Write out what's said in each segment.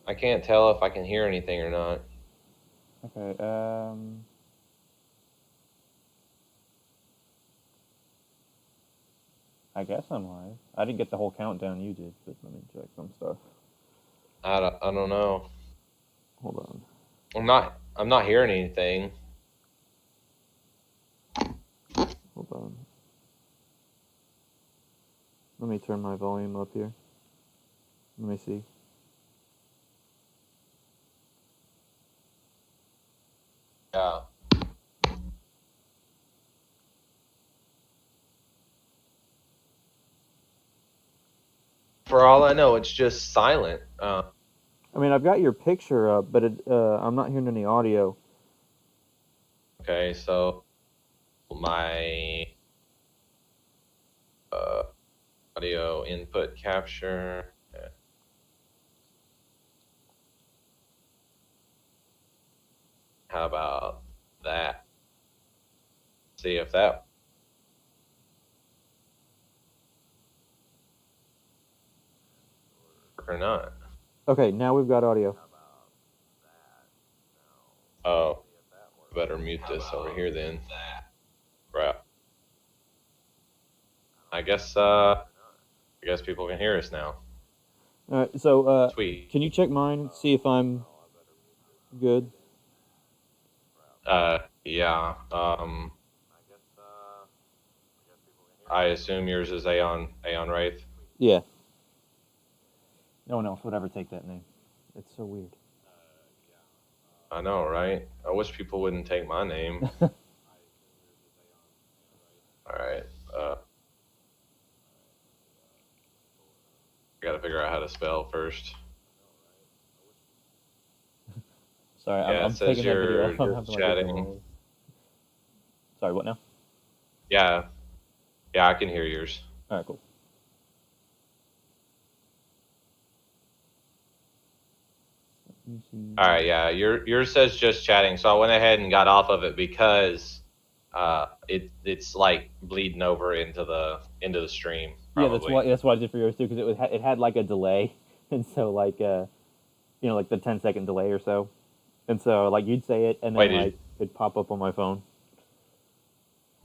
I can't tell if I can hear anything or not. Okay, I guess I'm live. I didn't get the whole countdown you did, but let me check some stuff. I don't know. Hold on. I'm not hearing anything. Hold on. Let me turn my volume up here. Let me see. Yeah. For all I know, it's just silent. I mean, I've got your picture up, but I'm not hearing any audio. Okay, so my audio input capture. How about that? See if that works or not. Okay, now we've got audio. Oh, better mute this over here then. Crap. I guess people can hear us now. All right, so Sweet. can you check mine? See if I'm good. Yeah. I assume yours is Aeon Wraith. Yeah. No one else would ever take that name. It's so weird. I know, right? I wish people wouldn't take my name. All right. I gotta figure out how to spell first. Sorry, Yeah, it I'm says taking that video you're off. I'm just having like a chatting. delay. Sorry, what now? Yeah, yeah, I can hear yours. All right, cool. Let me see. All right, yeah, yours says just chatting. So I went ahead and got off of it because it's like bleeding over into the stream Yeah, probably. that's why I did for yours too, because it had like a delay, and so like like the 10-second delay or so, and so like you'd say it, and then Wait, like it'd pop up on my phone.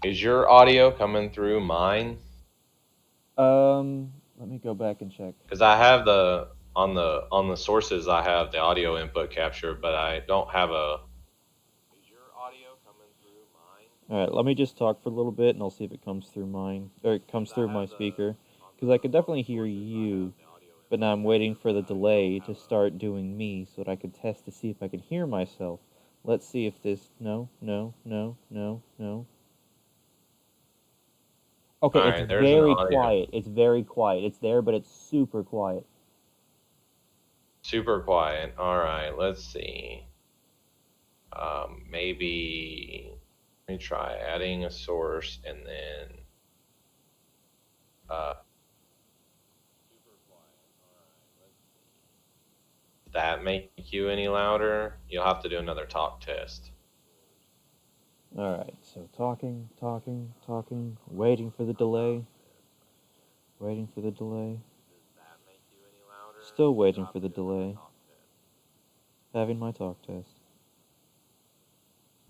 is your audio coming through mine? Let me go back and check. Because I have on the sources I have the audio input capture, but I don't have a. Is your audio coming through mine? All right, let me just talk for a little bit, and I'll see if it comes through mine or it comes through my speaker, because I could definitely hear you, but now I'm waiting for the delay to start doing me so that I could test to see if I can hear myself. Let's see if this. No, no, no, no, no. Okay, All it's right, there's an very audio. quiet. It's very quiet. It's there, but it's super quiet. Super quiet. All right, let's see. Maybe let me try adding a source and then uh, did that make you any louder? You'll have to do another talk test. All right, so talking, talking, talking, waiting for the delay, waiting for the delay. Still waiting for the delay. Having my talk test.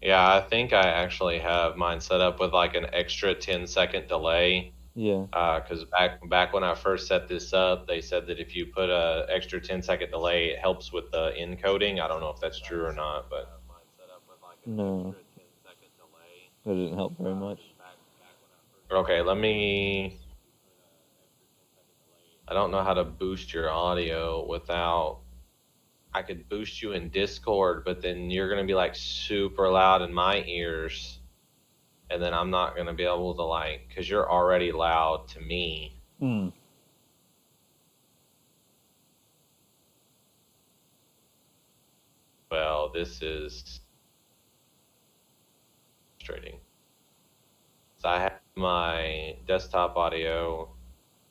Yeah, I think I actually have mine set up with like an extra 10-second delay. Yeah. Because back when I first set this up, they said that if you put a extra 10-second delay, it helps with the encoding. I don't know if that's true or not, but No, that didn't help very much. okay, let me. I don't know how to boost your audio without. I could boost you in Discord, but then you're gonna be like super loud in my ears, and then I'm not gonna be able to like, because you're already loud to me. Hmm. Well, this is frustrating. So I have my desktop audio.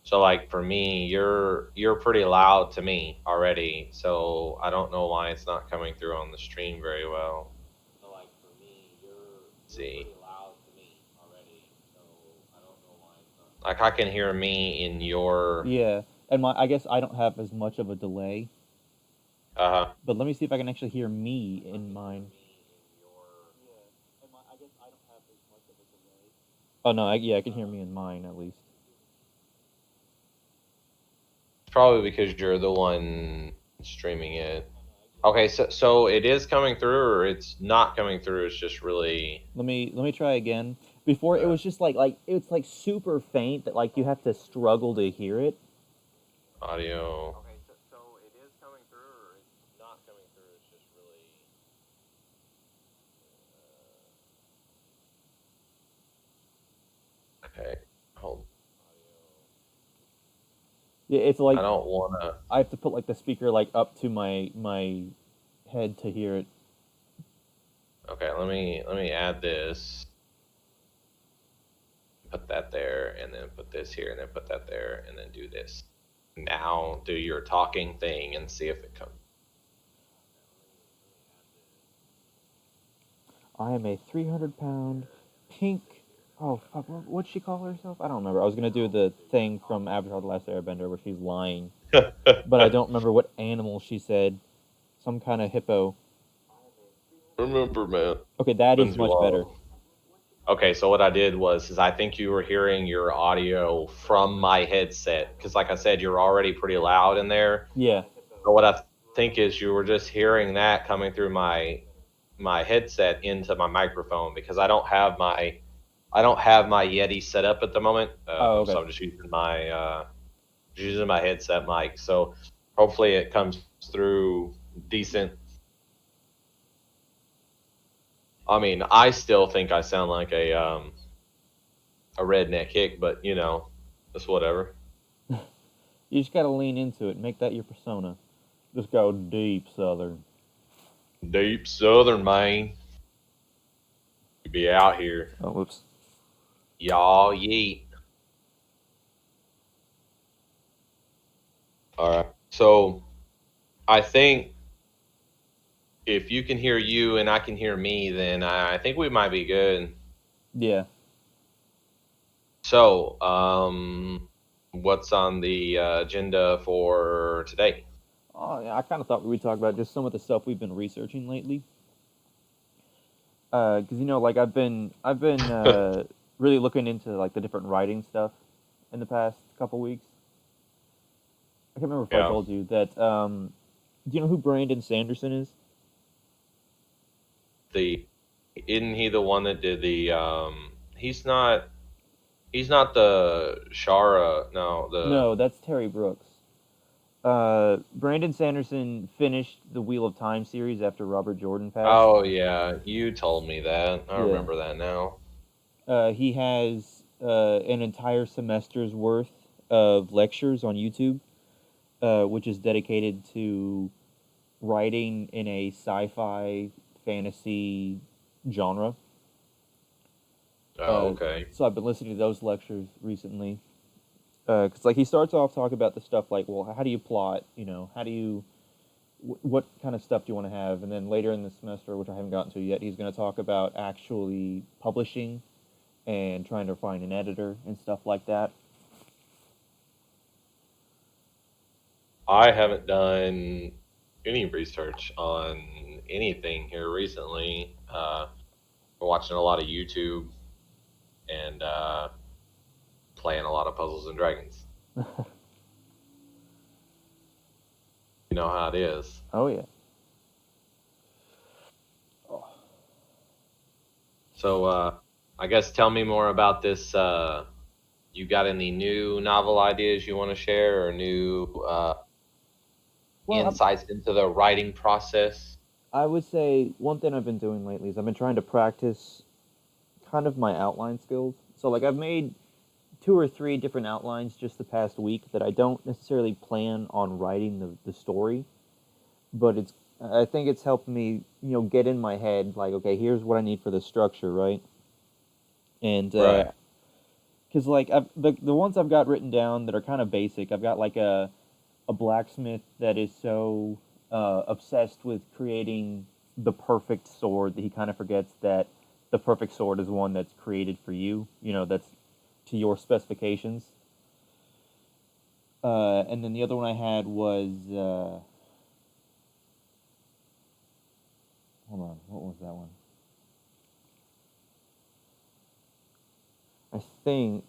So like for me, you're pretty loud to me already. So I don't know why it's not coming through on the stream very well. Let's see. Like I can hear me in your. Yeah, and I guess I don't have as much of a delay. Uh-huh. But let me see if I can actually hear me in mine. Oh no, yeah, I can hear me in mine at least. It's probably because you're the one streaming it. Okay, so it is coming through, or it's not coming through. It's just really Let me try again. Before it uh, was just like it's like super faint that like you have to struggle to hear it. audio. Okay, so it is coming through, or it's not coming through. It's just really. Okay, hold. Yeah, it's I like don't wanna. I have to put like the speaker like up to my head to hear it. Okay, let me add this. Put that there, and then put this here, and then put that there, and then do this. Now do your talking thing and see if it comes. I am a 300-pound pink. Oh fuck! What'd she call herself? I don't remember. I was gonna do the thing from Avatar: The Last Airbender where she's lying, but I don't remember what animal she said. Some kind of hippo. Remember, man. Okay, that is Happens you much better. all. Okay, so what I did was I think you were hearing your audio from my headset because, like I said, you're already pretty loud in there. Yeah. So what I think is you were just hearing that coming through my headset into my microphone because I don't have my Yeti set up at the moment. Oh, So okay. I'm just using my headset mic. So hopefully it comes through decent. I mean, I still think I sound like a redneck hick, but it's whatever. You just gotta lean into it. Make that your persona. Just go deep southern. Deep Southern Maine, you be out here, Oh, whoops. y'all yeet. All right. So I think if you can hear you and I can hear me, then I think we might be good. Yeah. So, what's on the agenda for today? Oh, yeah. I kind of thought we would talk about just some of the stuff we've been researching lately. Because like I've been really looking into like the different writing stuff in the past couple weeks. I can't remember if I Yeah. told you that. Do you know who Brandon Sanderson is? The Isn't he the one that did the he's not the Shara, no, the No, that's Terry Brooks. Brandon Sanderson finished the Wheel of Time series after Robert Jordan passed. Oh yeah, you told me that. I Yeah. remember that now. He has an entire semester's worth of lectures on YouTube, which is dedicated to writing in a sci-fi fantasy genre. Oh, Uh, okay. so I've been listening to those lectures recently. Because like he starts off talking about the stuff like, well, how do you plot? How do you what kind of stuff do you want to have? And then later in the semester, which I haven't gotten to yet, he's going to talk about actually publishing and trying to find an editor and stuff like that. I haven't done any research on anything here recently. We're watching a lot of YouTube and playing a lot of Puzzles and Dragons. You know how it is. Oh yeah. So, I guess tell me more about this. You got any new novel ideas you want to share, or new Well, insights into the writing process? I would say one thing I've been doing lately is I've been trying to practice kind of my outline skills. So like I've made two or three different outlines just the past week that I don't necessarily plan on writing the story, but I think it's helped me get in my head like, okay, here's what I need for the structure, right? And Right. because like the ones I've got written down that are kind of basic, I've got like a blacksmith that is so obsessed with creating the perfect sword that he kind of forgets that the perfect sword is one that's created for you. That's to your specifications. And then the other one I had was on. What was that one? I think.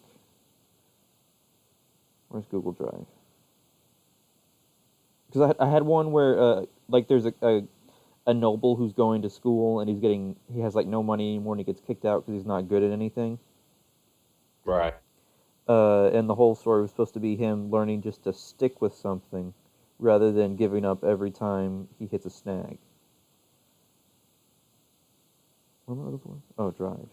Where's Google Drive? Because I had one where like there's a noble who's going to school and he has like no money anymore and he gets kicked out because he's not good at anything. Right. And the whole story was supposed to be him learning just to stick with something rather than giving up every time he hits a snag. What am I looking for? Oh, Drive.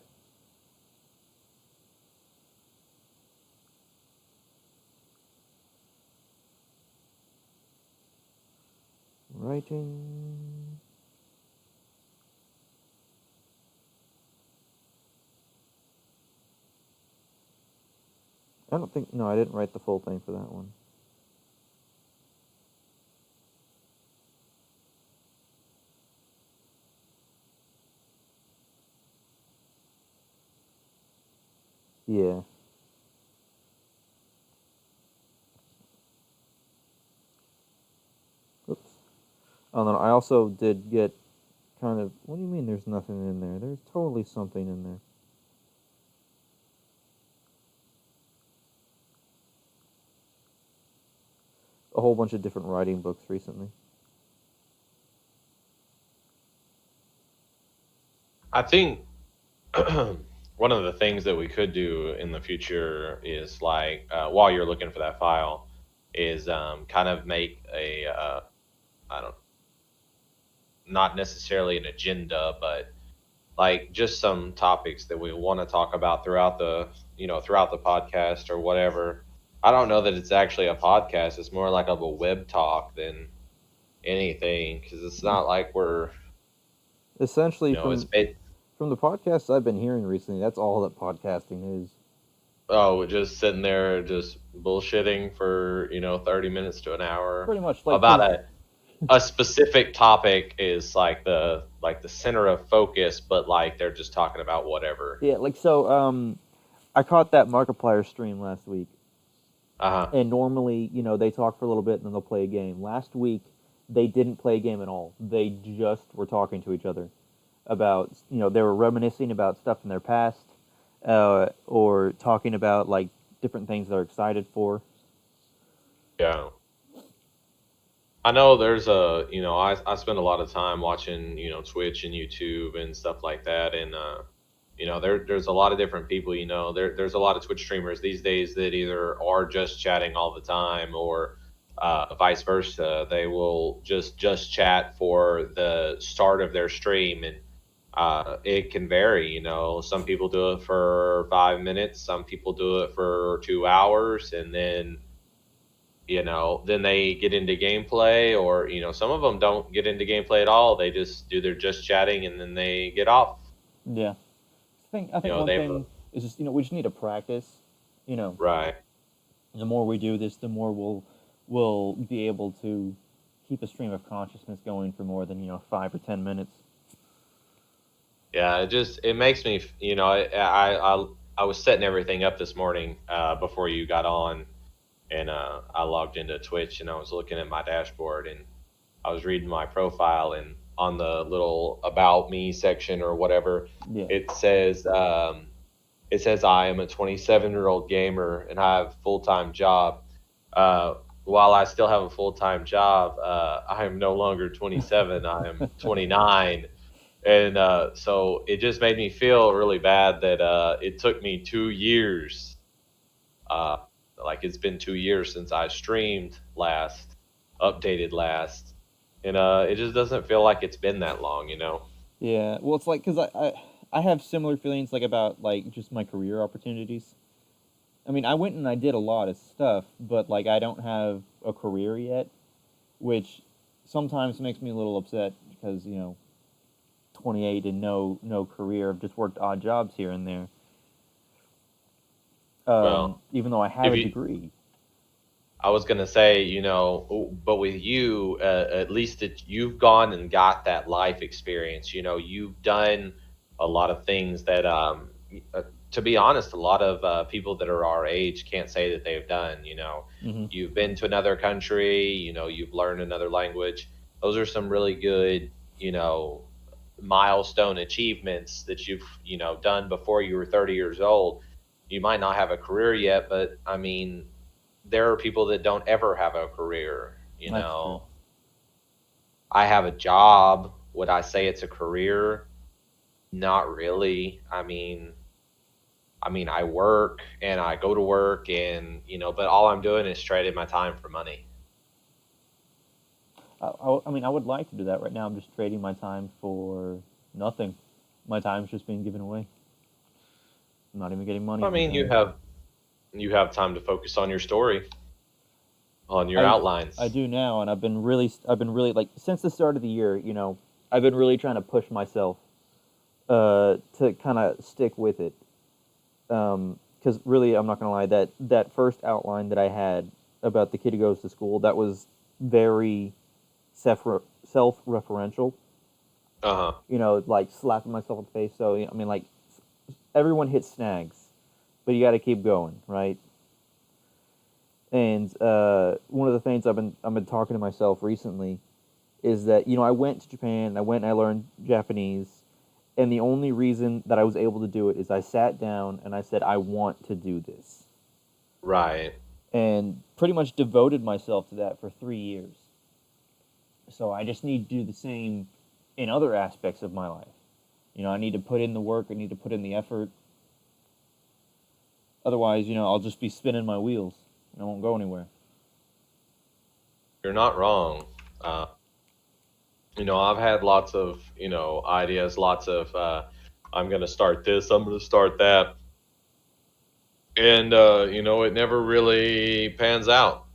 Writing. I don't think, no, I didn't write the full thing for that one. Yeah. Oops. Oh, no, I also did get kind of, what do you mean there's nothing in there? There's totally something in there. A whole bunch of different writing books recently. I think one of the things that we could do in the future is like while you're looking for that file, is kind of make a I don't not necessarily an agenda, but like just some topics that we want to talk about throughout the throughout the podcast or whatever. I don't know that it's actually a podcast. It's more like of a web talk than anything because it's not like we're Essentially, it's from the podcasts I've been hearing recently, that's all that podcasting is. oh, just sitting there just bullshitting for 30 minutes to an hour Pretty much like about a specific topic is like the center of focus, but like they're just talking about whatever. yeah, like so. I caught that Markiplier stream last week, Uh-huh. and normally, they talk for a little bit and then they'll play a game. Last week, they didn't play a game at all. They just were talking to each other about, they were reminiscing about stuff in their past, or talking about like different things they're excited for. Yeah. I know there's I spend a lot of time watching, Twitch and YouTube and stuff like that. And, there's a lot of different people, there's a lot of Twitch streamers these days that either are just chatting all the time or vice versa. They will just chat for the start of their stream. And it can vary, some people do it for 5 minutes, some people do it for 2 hours, and then they get into gameplay, or some of them don't get into gameplay at all. They just do their just chatting and then they get off. Yeah. I think one thing is just, we just need to practice. Right. The more we do this, the more we'll be able to keep a stream of consciousness going for more than 5 or 10 minutes. Yeah, it makes me, I was setting everything up this morning before you got on, and I logged into Twitch and I was looking at my dashboard and I was reading my profile, and on the little about me section or whatever, Yeah. it says I am a 27-year-old gamer and I have a full-time job. While I still have a full-time job, I am no longer 27. I am 29. And so it just made me feel really bad that it took me 2 years. Like it's been 2 years since I streamed last, updated last, and it just doesn't feel like it's been that long, Yeah, well, it's like, because I have similar feelings, like, about, like, just my career opportunities. I mean, I went and I did a lot of stuff, but, like, I don't have a career yet, which sometimes makes me a little upset because, 28 and no career. I've just worked odd jobs here and there. Well, even though I have a degree. I was gonna say, but with you, at least you've gone and got that life experience. You've done a lot of things that, to be honest, a lot of people that are our age can't say that they've done. Mm-hmm. You've been to another country. You've learned another language. Those are some really good, milestone achievements that you've, done before you were 30 years old. You might not have a career yet, but I mean, there are people that don't ever have a career, That's true. I have a job. Would I say it's a career? Not really. I mean, I work and I go to work and, but all I'm doing is trading my time for money. I mean, I would like to do that right now. I'm just trading my time for nothing. My time's just being given away. I'm not even getting money I from mean, you time. have you have time to focus on your story, on your I I outlines. do now, and I've been really like since the start of the year. I've been really trying to push myself to kind of stick with it. Because really, I'm not gonna lie, that first outline that I had about the kid who goes to school, that was very self-referential. Uh-huh. Like slapping myself in the face. So I mean, like everyone hits snags, but you got to keep going, right? And one of the things I've been talking to myself recently is that I went to Japan, I went and I learned Japanese, and the only reason that I was able to do it is I sat down and I said I want to do this, Right. and pretty much devoted myself to that for 3 years. So I just need to do the same in other aspects of my life. I need to put in the work, I need to put in the effort. Otherwise, I'll just be spinning my wheels and I won't go anywhere. You're not wrong. Uh, I've had lots of, ideas, lots of I'm going to start this, I'm going to start that. And it never really pans out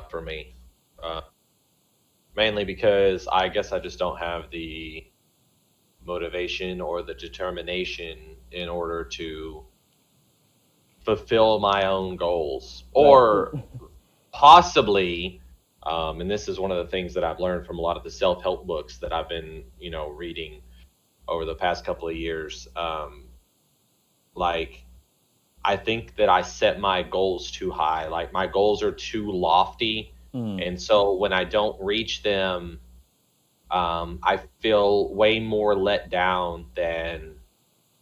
for me. Uh, Mainly because I guess I just don't have the motivation or the determination in order to fulfill my own goals, Right. or possibly, and this is one of the things that I've learned from a lot of the self-help books that I've been reading over the past couple of years. Like, I think that I set my goals too high, like my goals are too lofty, Mm, and so when I don't reach them, I feel way more let down than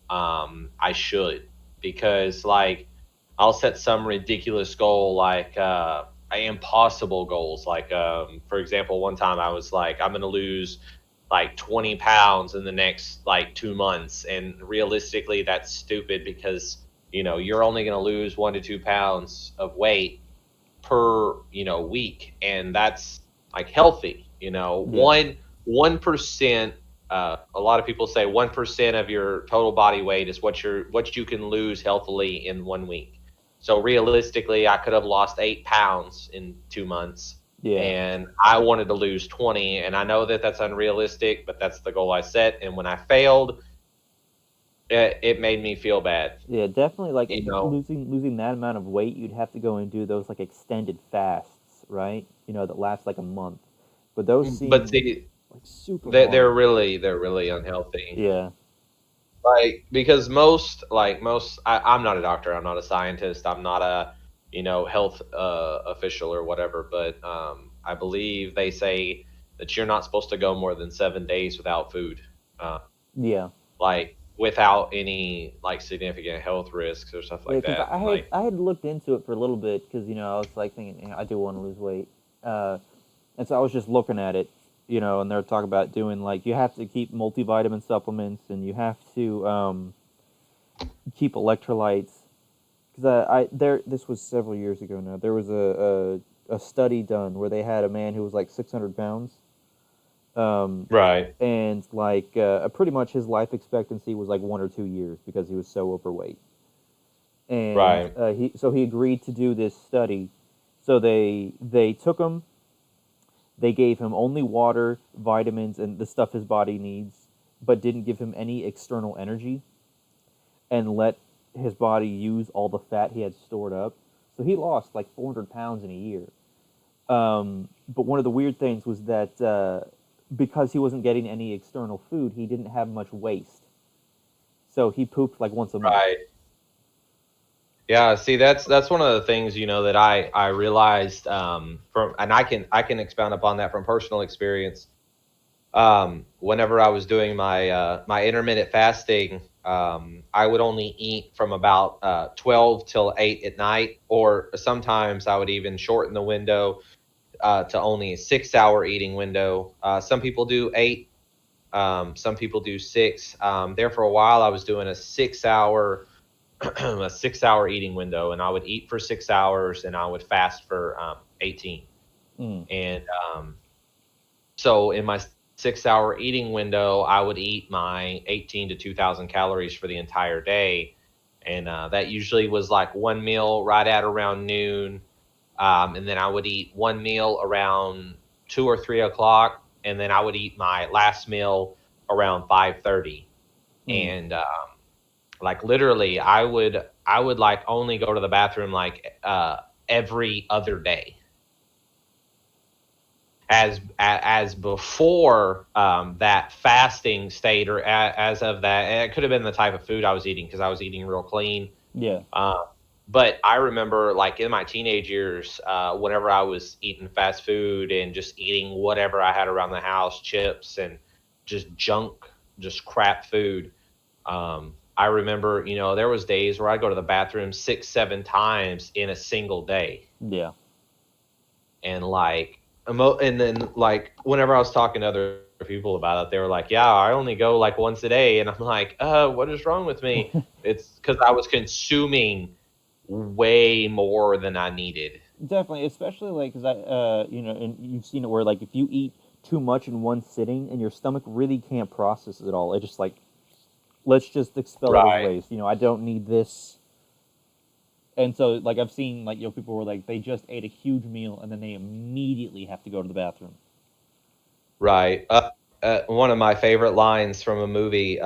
I should, because like I'll set some ridiculous goal, like impossible goals. Like for example, one time I was like, I'm gonna lose like 20 pounds in the next like 2 months, and realistically, that's stupid because you're only gonna lose 1 to 2 pounds of weight per week, and that's like healthy. yeah. 1%. A lot of people say 1% of your total body weight is what you can lose healthily in 1 week. So realistically, I could have lost 8 pounds in 2 months, Yeah. and I wanted to lose 20. And I know that that's unrealistic, but that's the goal I set. And when I failed, it made me feel bad. Yeah, definitely. Like You know, losing that amount of weight, you'd have to go and do those like extended fasts, right? That last like a month. But those but seem see, like super they- they're hard. really they're really unhealthy. Yeah. Like, because most I'm not a doctor, I'm not a scientist, I'm not a health official or whatever, but I believe they say that you're not supposed to go more than 7 days without food, uh, Yeah. like without any like significant health risks or stuff Yeah, like because that. I And had like, I had looked into it for a little bit because I was like thinking I do want to lose weight, uh, and so I was just looking at it, and they're talking about doing like you have to keep multivitamin supplements and you have to keep electrolytes because I there this was several years ago now. There was a study done where they had a man who was like 600 pounds, um, right, and like pretty much his life expectancy was like 1 or 2 years because he was so overweight. And right, he agreed to do this study. So they took him, they gave him only water, vitamins, and the stuff his body needs, but didn't give him any external energy, and let his body use all the fat he had stored up. So he lost like 400 pounds in a year. But one of the weird things was that because he wasn't getting any external food, he didn't have much waste. So he pooped like once a month. right. Yeah, see, that's one of the things that I realized from, and I can expound upon that from personal experience. whenever I was doing my intermittent fasting, I would only eat from about 12 till 8 at night, or sometimes I would even shorten the window to only a 6 hour eating window. Some people do 8, some people do 6. There for a while, I was doing a 6 hour a 6 hour eating window, and I would eat for 6 hours and I would fast for 18. Mm. And so in my 6 hour eating window, I would eat my 18 to 2,000 calories for the entire day. And that usually was like one meal right at around noon. And then I would eat one meal around 2 or 3 o'clock. And then I would eat my last meal around 5:30. Mm. And like literally I would like only go to the bathroom like every other day, as before that fasting state, or as of that. And it could have been the type of food I was eating, because I was eating real clean. Yeah. But I remember, like in my teenage years, whenever I was eating fast food and just eating whatever I had around the house, chips and just junk, just crap food. I remember, there was days where I'd go to the bathroom 6, 7 times in a single day. Yeah. And like, and then like whenever I was talking to other people about it, they were like, "Yeah, I only go like once a day," and I'm like, what is wrong with me?" It's because I was consuming way more than I needed. Definitely, especially like because and you've seen it where like if you eat too much in one sitting and your stomach really can't process it all, it just like let's just expel it as Right. waste. I don't need this. And so like I've seen like people were like they just ate a huge meal and then they immediately have to go to the bathroom. Right. One of my favorite lines from a movie.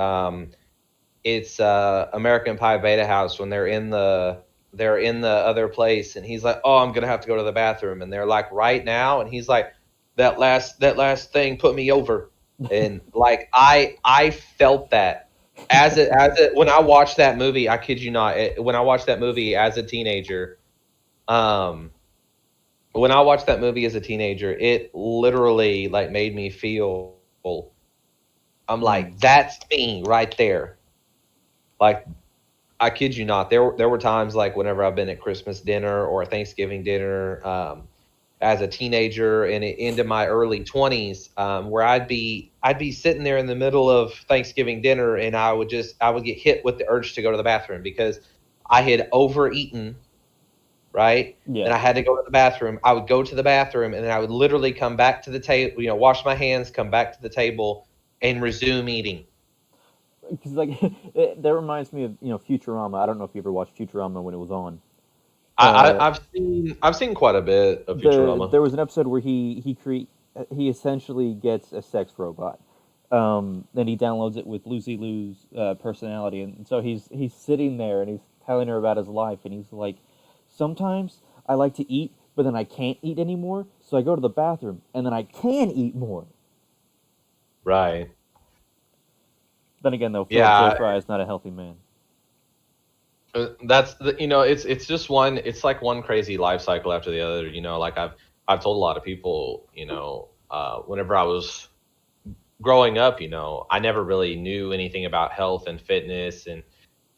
It's American Pie Beta House, when they're in the other place, and he's like, "Oh, I'm gonna have to go to the bathroom," and they're like, "Right now?" And he's like, "That last thing put me over," and like I felt that as it when I watched that movie. I kid you not, when I watched that movie as a teenager, um, when I watched that movie as a teenager, it literally like made me feel. I'm Mm. like, that's me right there. Like, I kid you not. There were times like whenever I've been at Christmas dinner or Thanksgiving dinner, as a teenager and into my early 20s, where I'd be sitting there in the middle of Thanksgiving dinner, and I would get hit with the urge to go to the bathroom because I had overeaten, right? Yeah. And I had to go to the bathroom. I would go to the bathroom, and then I would literally come back to the table, wash my hands, come back to the table, and resume eating. Because like that reminds me of Futurama. I don't know if you ever watched Futurama when it was on. I, Uh, I, I've seen quite a bit of Futurama. there was an episode where he essentially gets a sex robot. And he downloads it with Lucy Liu's personality, and so he's sitting there and he's telling her about his life, and he's like, sometimes I like to eat, but then I can't eat anymore, so I go to the bathroom, and then I can eat more. Right. Then again, though, Philip J. Yeah. Fry is not a healthy man. That's it's just one. It's like one crazy life cycle after the other. Like I've told a lot of people. Whenever I was growing up, I never really knew anything about health and fitness. And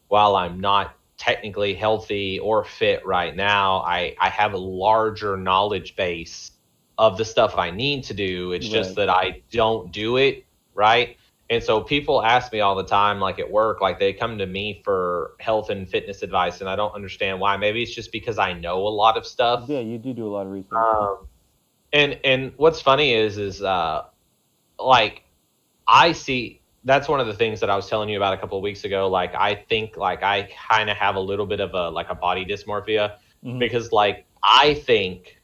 while I'm not technically healthy or fit right now, I have a larger knowledge base of the stuff I need to do. It's just Right. that I don't do it, right? And so people ask me all the time, like at work, like they come to me for health and fitness advice, and I don't understand why. Maybe it's just because I know a lot of stuff. Yeah, you do a lot of research. Um, and what's funny is like I see, that's one of the things that I was telling you about a couple of weeks ago. Like I think like I kind of have a little bit of a body dysmorphia, Hmm. because like I think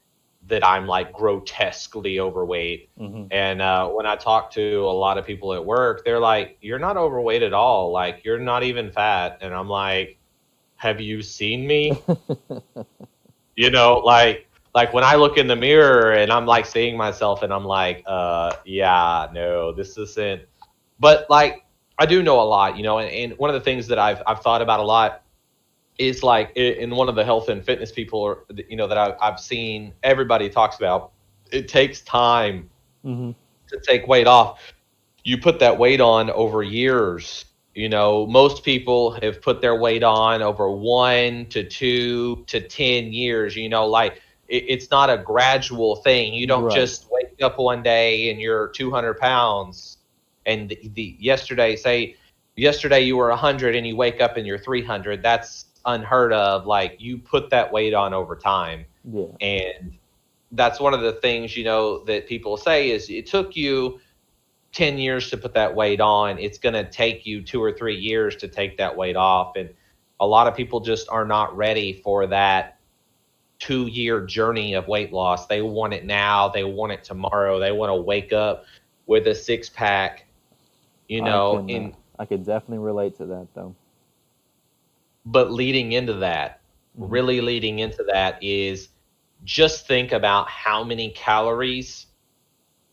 that I'm like grotesquely overweight. Hmm. And when I talk to a lot of people at work, they're like, "You're not overweight at all. Like you're not even fat." And I'm like, "Have you seen me?" Like when I look in the mirror and I'm like seeing myself, and I'm like, yeah, no, this isn't. But like I do know a lot, and one of the things that I've thought about a lot is like in one of the health and fitness people, that I've seen everybody talks about. It takes time Hmm. to take weight off. you put that weight on over years. You know, most people have put their weight on over 1 to 2 to 10 years. You know, like it's not a gradual thing. You don't Right. just wake up one day and you're 200 pounds. And yesterday you were 100 and you wake up and you're 300. That's unheard of. Like you put that weight on over time. Yeah. And that's one of the things, that people say is it took you 10 years to put that weight on. It's going to take you 2 or 3 years to take that weight off. And a lot of people just are not ready for that 2 year journey of weight loss. They want it now. They want it tomorrow. They want to wake up with a six pack, I can definitely relate to that though. but leading into that, Mhm. really leading into that is just think about how many calories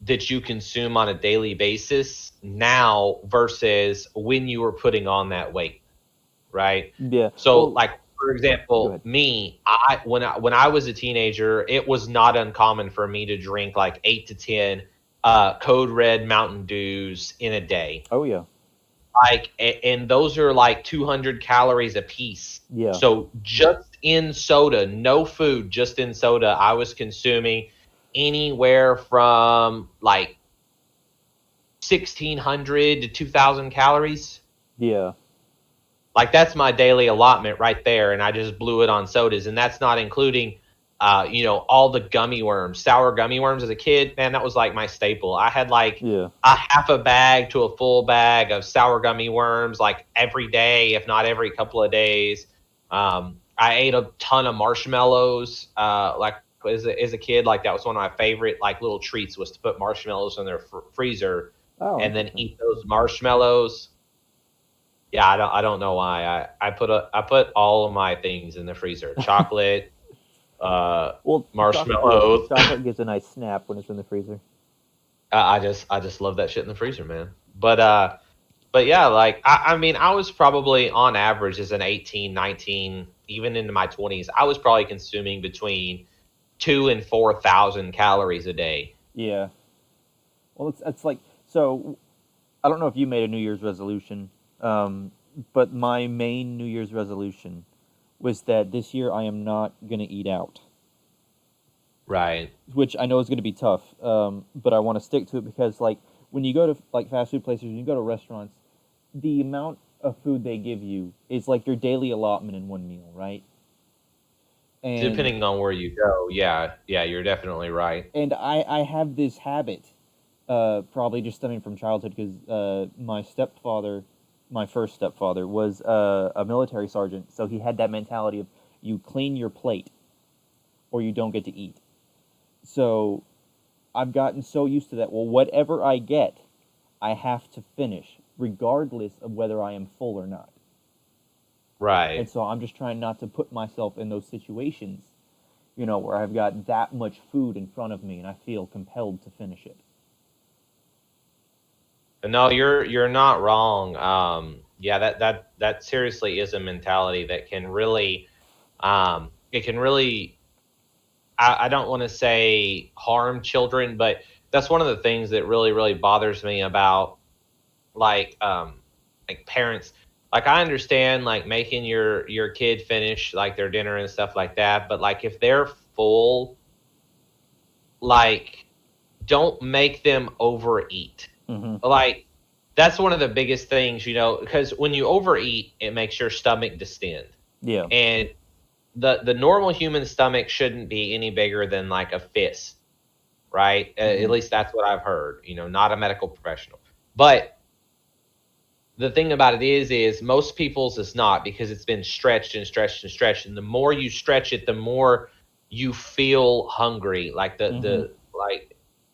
that you consume on a daily basis now versus when you were putting on that weight, right? Yeah. So, Well, like for go example, ahead. me, when I was a teenager, it was not uncommon for me to drink like 8 to 10 Code Red Mountain Dews in a day. Oh yeah. And those are like 200 calories a piece. Yeah. So just in soda, no food, just in soda, I was consuming anywhere from like 1,600 to 2,000 calories. Yeah. Like that's my daily allotment right there, and I just blew it on sodas, and that's not including, all the gummy worms, sour gummy worms as a kid. Man, that was like my staple. I had like Yeah. a half a bag to a full bag of sour gummy worms like every day, if not every couple of days. I ate a ton of marshmallows. Like as a kid, like that was one of my favorite like little treats was to put marshmallows in their freezer Oh, and then interesting. eat those marshmallows. Yeah, I don't know why. I put all of my things in the freezer. Chocolate, Well, marshmallows. chocolate gives a nice snap when it's in the freezer. I just love that shit in the freezer, man. But yeah, like I mean, I was probably on average as an 18, 19, even into my 20s, I was probably consuming between 2 and 4,000 calories a day. Yeah. Well, it's like so. I don't know if you made a New Year's resolution, but my main New Year's resolution was that this year I am not gonna eat out, Right. which I know is gonna be tough. But I want to stick to it because like when you go to like fast food places, when you go to restaurants, the amount of food they give you is like your daily allotment in one meal, right? And Depending on where you go, yeah, you're definitely right. I have this habit, probably just stemming from childhood, because my stepfather, my first stepfather, was a military sergeant, so he had that mentality of you clean your plate or you don't get to eat. So I've gotten so used to that. Well, whatever I get, I have to finish, regardless of whether I am full or not. And Right. so I'm just trying not to put myself in those situations, where I've got that much food in front of me and I feel compelled to finish it. No, you're not wrong. Yeah, that seriously is a mentality that can really, it can really. I don't want to say harm children, but that's one of the things that really really bothers me about like parents. Like I understand like making your kid finish like their dinner and stuff like that, but like if they're full, like don't make them overeat. Hmm. Like that's one of the biggest things, because when you overeat, it makes your stomach distend. Yeah. And the normal human stomach shouldn't be any bigger than like a fist, right? At Hmm. least that's what I've heard, not a medical professional. But the thing about it is most people's is not because it's been stretched and stretched and stretched. And the more you stretch it, the more you feel hungry. Like Hmm.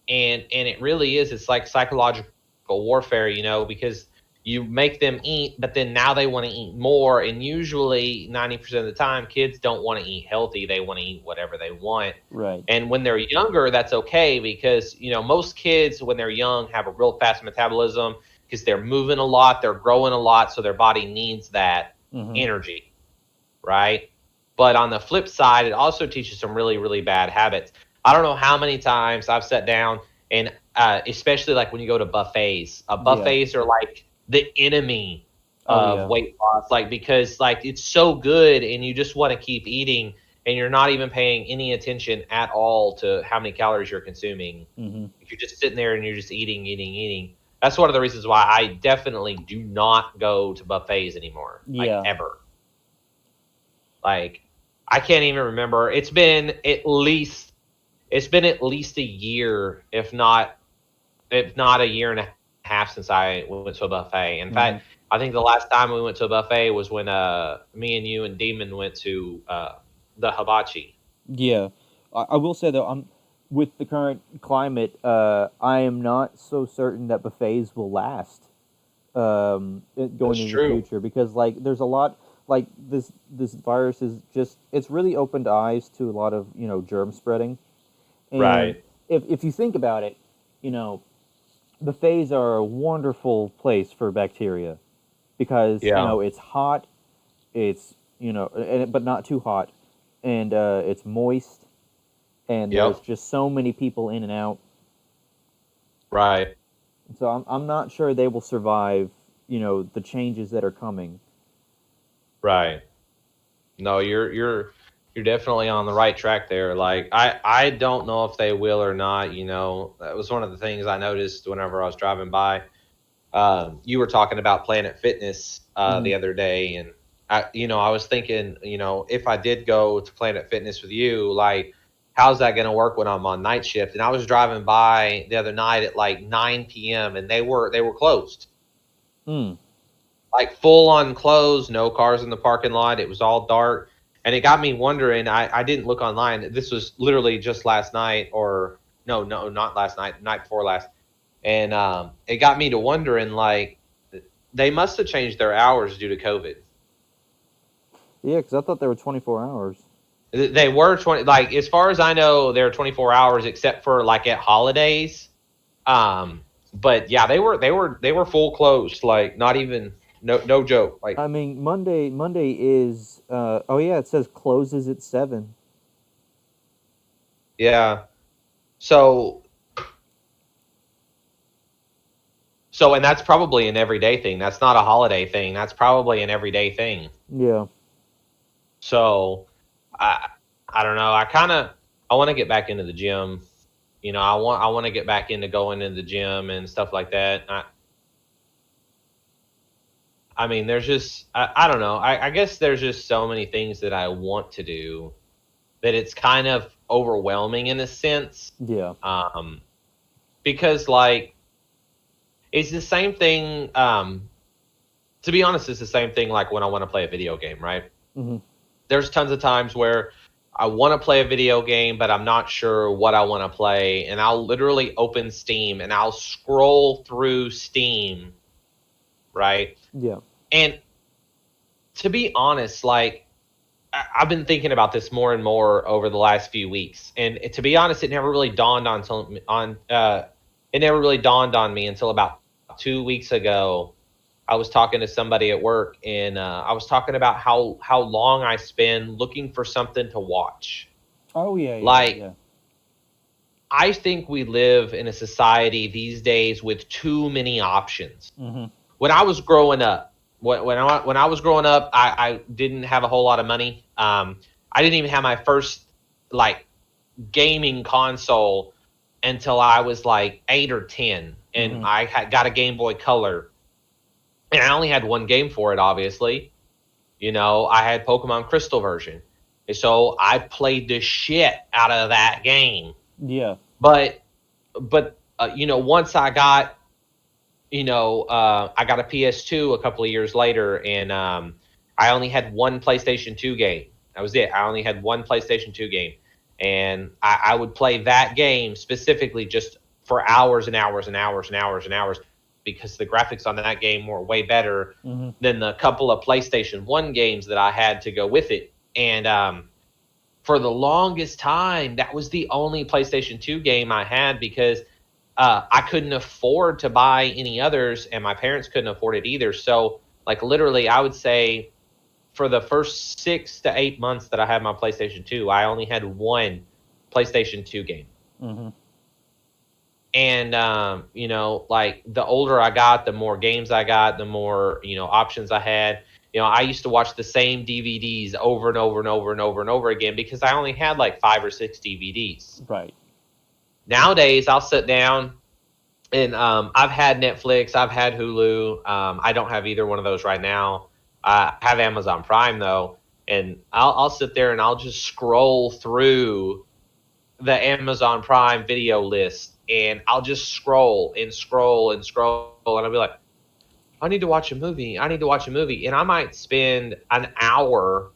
and it really is. It's like psychological warfare, because you make them eat, but then now they want to eat more. And usually 90% of the time, kids don't want to eat healthy. They want to eat whatever they want. Right. And when they're younger, that's okay because, most kids when they're young have a real fast metabolism because they're moving a lot, they're growing a lot, so their body needs that Hmm. energy, right? But on the flip side, it also teaches some really, really bad habits. I don't know how many times I've sat down and especially like when you go to buffets. Yeah. Buffets are like the enemy Oh, of yeah. weight loss, like because like it's so good and you just want to keep eating and you're not even paying any attention at all to how many calories you're consuming. Mm-hmm. If you're just sitting there and you're just eating. That's one of the reasons why I definitely do not go to buffets anymore. Like Yeah. ever. Like I can't even remember. It's been at least a year, if not a year and a half since I went to a buffet. In fact, I think the last time we went to a buffet was when me and you and Demon went to the hibachi. Yeah. I will say though, with the current climate, I am not so certain that buffets will last going That's into the true. future, because like there's a lot, like this virus is just, it's really opened eyes to a lot of, germ spreading. And Right. if you think about it, you know, buffets are a wonderful place for bacteria, because Yeah. it's hot, it's but not too hot, and it's moist, and there's Yep. just so many people in and out. Right. So I'm not sure they will survive, the changes that are coming. Right. No, you're definitely on the right track there. Like I don't know if they will or not. That was one of the things I noticed whenever I was driving by. You were talking about Planet Fitness Hmm. the other day, and I was thinking, if I did go to Planet Fitness with you, like, how's that going to work when I'm on night shift? And I was driving by the other night at like 9 p.m. and they were closed, Mm. like full on closed, no cars in the parking lot. It was all dark, and it got me wondering. I didn't look online. This was literally just last night, or no, not last night, night before last, and it got me to wondering, like, they must have changed their hours due to COVID. Yeah, because I thought they were 24 hours. They were 20, like, as far as I know, they're 24 hours except for like at holidays. But yeah, they were full closed, like not even, no joke. Like, I mean, Monday is oh yeah, it says closes at 7. yeah. So and that's probably an everyday thing. That's not a holiday thing. That's probably an everyday thing. Yeah. So I I don't know. I want to get back into the gym. I want to get back into going into the gym and stuff like that. I mean, there's just I don't know. I guess there's just so many things that I want to do that it's kind of overwhelming in a sense. Yeah. Because like it's the same thing. To be honest, it's the same thing like when I want to play a video game, right? Hmm. There's tons of times where I want to play a video game, but I'm not sure what I want to play, and I'll literally open Steam and I'll scroll through Steam, right? Yeah. And to be honest, like, I've been thinking about this more and more over the last few weeks, and to be honest, it never really dawned on me until about 2 weeks ago. I was talking to somebody at work, and I was talking about how long I spend looking for something to watch. Oh yeah, yeah, Like, yeah. I think we live in a society these days with too many options. Hmm. When I was growing up, when I was growing up, I didn't have a whole lot of money. I didn't even have my first like gaming console until I was like 8 or 10, and Hmm. I had got a Game Boy Color, and I only had one game for it. Obviously, I had Pokemon Crystal version, and so I played the shit out of that game. Yeah. But once I got a PS2 a couple of years later, and I only had one PlayStation 2 game. That was it. I only had one PlayStation 2 game, and I would play that game specifically just for hours and hours and hours and hours and hours, because the graphics on that game were way better Hmm. than the couple of PlayStation 1 games that I had to go with it. And for the longest time, that was the only PlayStation 2 game I had, because I couldn't afford to buy any others, and my parents couldn't afford it either. So, like, literally, I would say for the first 6 to 8 months that I had my PlayStation 2, I only had one PlayStation 2 game. Hmm. And you know, like the older I got, the more games I got, the more, you know, options I had. You know, I used to watch the same DVDs over and over and over and over and over again because I only had like 5 or 6 DVDs. Right. Nowadays, I'll sit down and I've had Netflix, I've had Hulu. I don't have either one of those right now. I have Amazon Prime though, and I'll sit there and I'll just scroll through the Amazon Prime video list, and I'll just scroll and scroll and scroll, and I'll be like, I need to watch a movie. I need to watch a movie, and I might spend an hour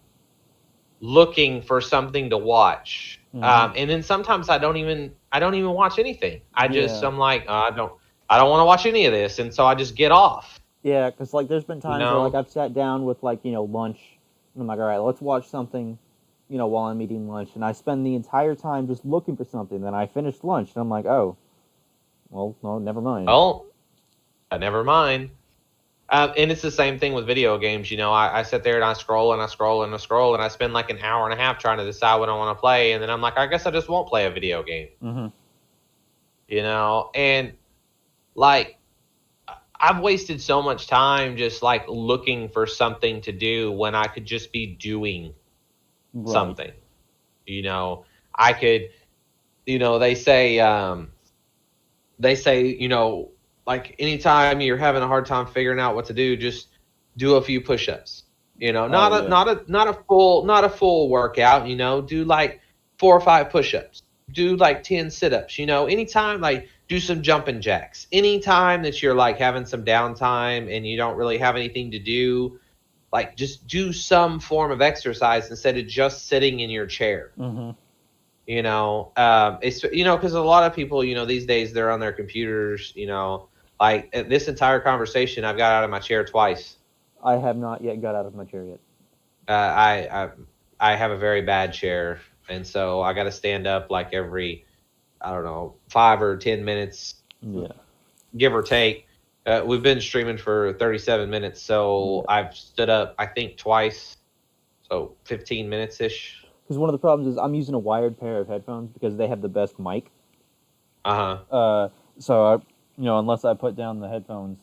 looking for something to watch. And then sometimes I don't even watch anything. Yeah. I'm like, I don't want to watch any of this, and so I just get off. Yeah, because like there's been You times where like know? I've sat down with like lunch, and I'm like, all right, let's watch something, while I'm eating lunch, and I spend the entire time just looking for something. Then I finish lunch, and I'm like, oh, well, no, never mind. Oh, never mind. And it's the same thing with video games. You know, I sit there and I scroll and I scroll and I scroll and I spend like an hour and a half trying to decide what I want to play, and then I'm like, I guess I just won't play a video game. Mm-hmm. You know, and like I've wasted so much time just like looking for something to do when I could just be doing Right. something. You know, I could, you know, they say, you know, like anytime you're having a hard time figuring out what to do, just do a few push-ups. You know, not Oh, a yeah. not a full workout, you know, do like 4 or 5 push-ups. Do like 10 sit-ups, you know, anytime, like do some jumping jacks. Anytime that you're like having some downtime and you don't really have anything to do, like just do some form of exercise instead of just sitting in your chair. Mm-hmm. You know, it's, you know, because a lot of people, you know, these days they're on their computers. You know, like this entire conversation, I've got out of my chair twice. I have not yet got out of my chair yet. I have a very bad chair, and so I got to stand up like every, I don't know, 5 or 10 minutes, Yeah. give or take. We've been streaming for 37 minutes, so Yeah. I've stood up I think twice, so 15 minutes ish. Because one of the problems is I'm using a wired pair of headphones because they have the best mic. Uh-huh. So I, unless I put down the headphones,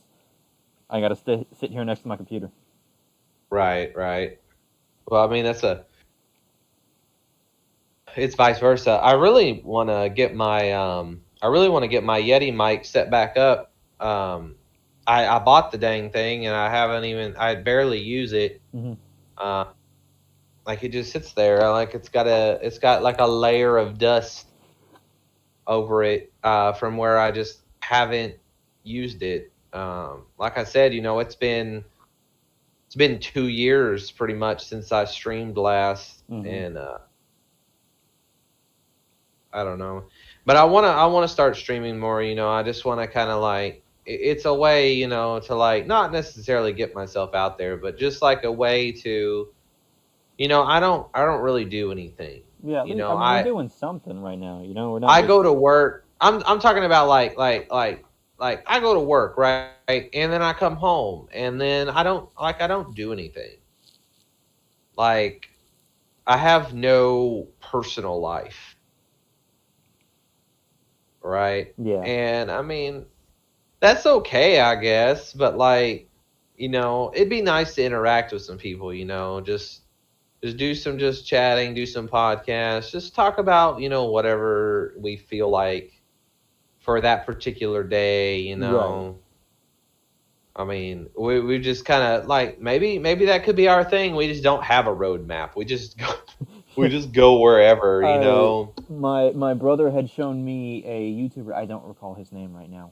I gotta sit here next to my computer. Right, right. Well, I mean it's vice versa. I really want to get my Yeti mic set back up. I bought the dang thing and I barely use it. Mm-hmm. Like it just sits there. Like it's got like a layer of dust over it from where I just haven't used it. Like I said, you know, it's been 2 years pretty much since I streamed last, Mm-hmm. and I don't know, but I wanna start streaming more. You know, I just want to kind of like it's a way, you know, to like not necessarily get myself out there, but just like a way to, you know, I don't really do anything. Yeah, You know, we're doing something right now. We're not. I go to work. I'm talking about like I go to work, right? And then I come home and then I don't do anything. Like I have no personal life, right? Yeah. And I mean, that's okay, I guess, but like, you know, it'd be nice to interact with some people, you know, just do some just chatting, do some podcasts, just talk about, you know, whatever we feel like for that particular day, you know. Right. I mean, we just kind of like maybe that could be our thing. We just don't have a roadmap. We just go wherever, you know. My brother had shown me a YouTuber. I don't recall his name right now,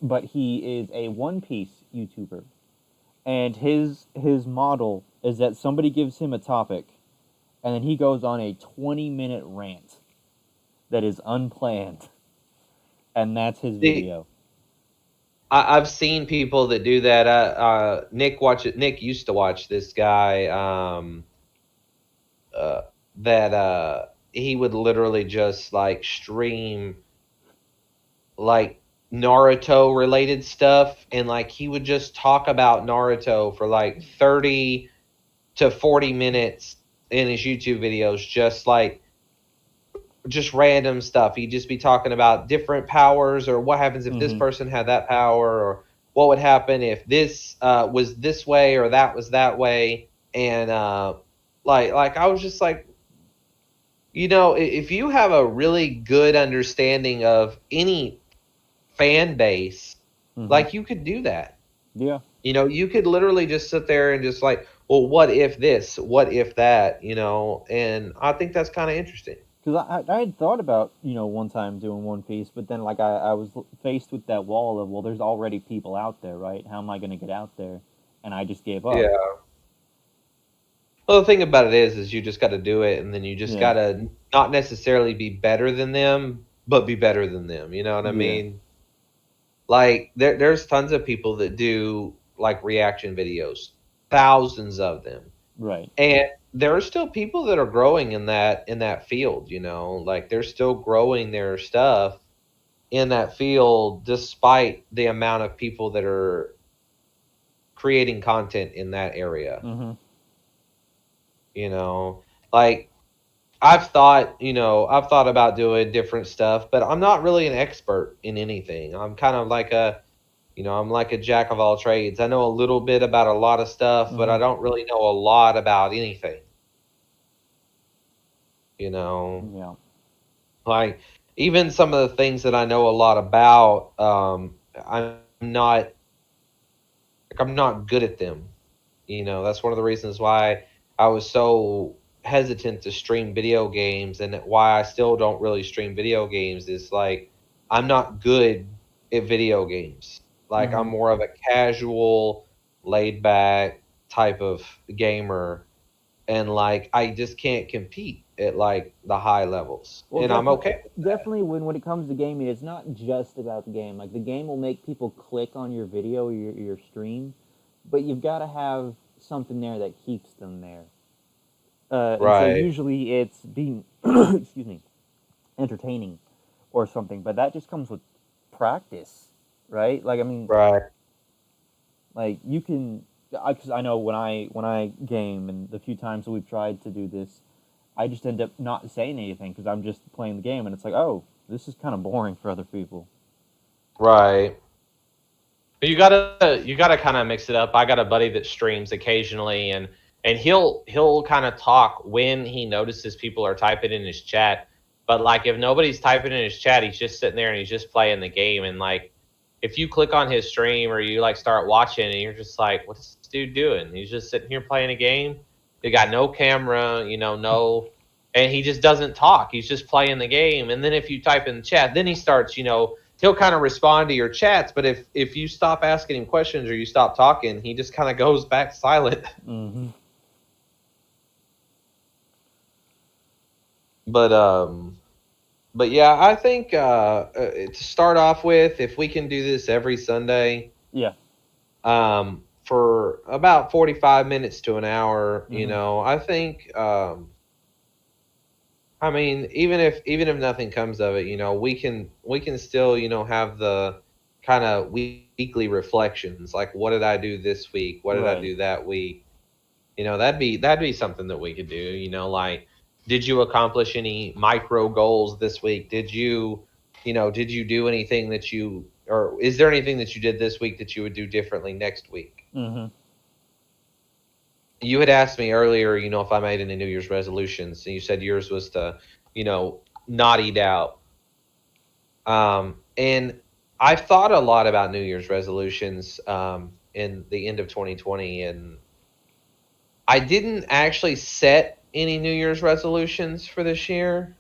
but he is a One Piece YouTuber, and his model is that somebody gives him a topic, and then he goes on a 20-minute rant that is unplanned, and that's his video. I've seen people that do that. Nick used to watch this guy. That he would literally just like stream like Naruto related stuff, and like he would just talk about Naruto for like 30 to 40 minutes in his YouTube videos, just like just random stuff. He'd just be talking about different powers, or what happens if this Mm-hmm. person had that power, or what would happen if this was this way or that was that way. And like I was just like, if you have a really good understanding of any fan base, Mm-hmm. like you could do that. Yeah. You could literally just sit there and just like, well, what if this? What if that? And I think that's kind of interesting. Because I had thought about, one time doing One Piece, but then, like, I was faced with that wall of, well, there's already people out there, right? How am I going to get out there? And I just gave up. Yeah. Well, the thing about it is you just got to do it, and then you just Yeah. got to not necessarily be better than them, but be better than them. You know what I Yeah. mean? Like there's tons of people that do like reaction videos, thousands of them, Right. and there are still people that are growing in that field. Like they're still growing their stuff in that field, despite the amount of people that are creating content in that area. Mm-hmm. You know, like I've thought about doing different stuff, but I'm not really an expert in anything. I'm kind of like I'm like a jack of all trades. I know a little bit about a lot of stuff, but Mm-hmm. I don't really know a lot about anything. You know, Yeah. like even some of the things that I know a lot about, not I'm not good at them. That's one of the reasons why I was so hesitant to stream video games, and why I still don't really stream video games is like I'm not good at video games. Like I'm Mm-hmm. more of a casual, laid back type of gamer, and like I just can't compete at like the high levels. Well, And I'm definitely, okay with that. definitely, when it comes to gaming, it's not just about the game. Like, the game will make people click on your video or your stream, but you've got to have something there that keeps them there. And so Right, usually it's being, excuse me, entertaining or something, but that just comes with practice, right? Like, I mean, right. like you can, because I know when I game and the few times that we've tried to do this, I just end up not saying anything because I'm just playing the game, and it's like, oh, this is kind of boring for other people. Right. But you gotta kind of mix it up. I got a buddy that streams occasionally, and he'll kind of talk when he notices people are typing in his chat. But like if nobody's typing in his chat, he's just sitting there and he's just playing the game. And like if you click on his stream or you like start watching, and you're just like, what's this dude doing? He's just sitting here playing a game. He got no camera, no, and he just doesn't talk. He's just playing the game. And then if you type in the chat, then he starts, he'll kind of respond to your chats, but if you stop asking him questions or you stop talking, he just kind of goes back silent. Mm-hmm. But yeah, I think to start off with, if we can do this every Sunday, Yeah. for about 45 minutes to an hour, Mm-hmm. I think, I mean, even if nothing comes of it, we can still, have the kind of weekly reflections, like what did I do this week? What did I Right. do that week? That'd be something that we could do. Like, did you accomplish any micro goals this week? Did you do anything or is there anything that you did this week that you would do differently next week? Mm-hmm. You had asked me earlier, if I made any New Year's resolutions, and you said yours was to, not eat out. And I've thought a lot about New Year's resolutions in the end of 2020, and I didn't actually set any New Year's resolutions for this year,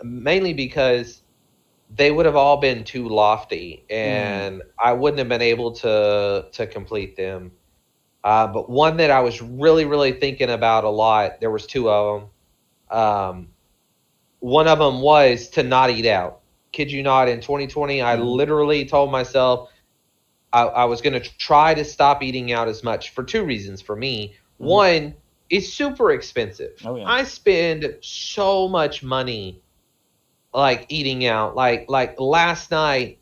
mainly because they would have all been too lofty, Mm-hmm. and I wouldn't have been able to complete them. But one that I was really, really thinking about a lot. There was two of them. One of them was to not eat out. Kid you not, in 2020, I Mm-hmm. literally told myself I was going to try to stop eating out as much for two reasons for me. Mm-hmm. One, it's super expensive. Oh yeah. I spend so much money like eating out. Like last night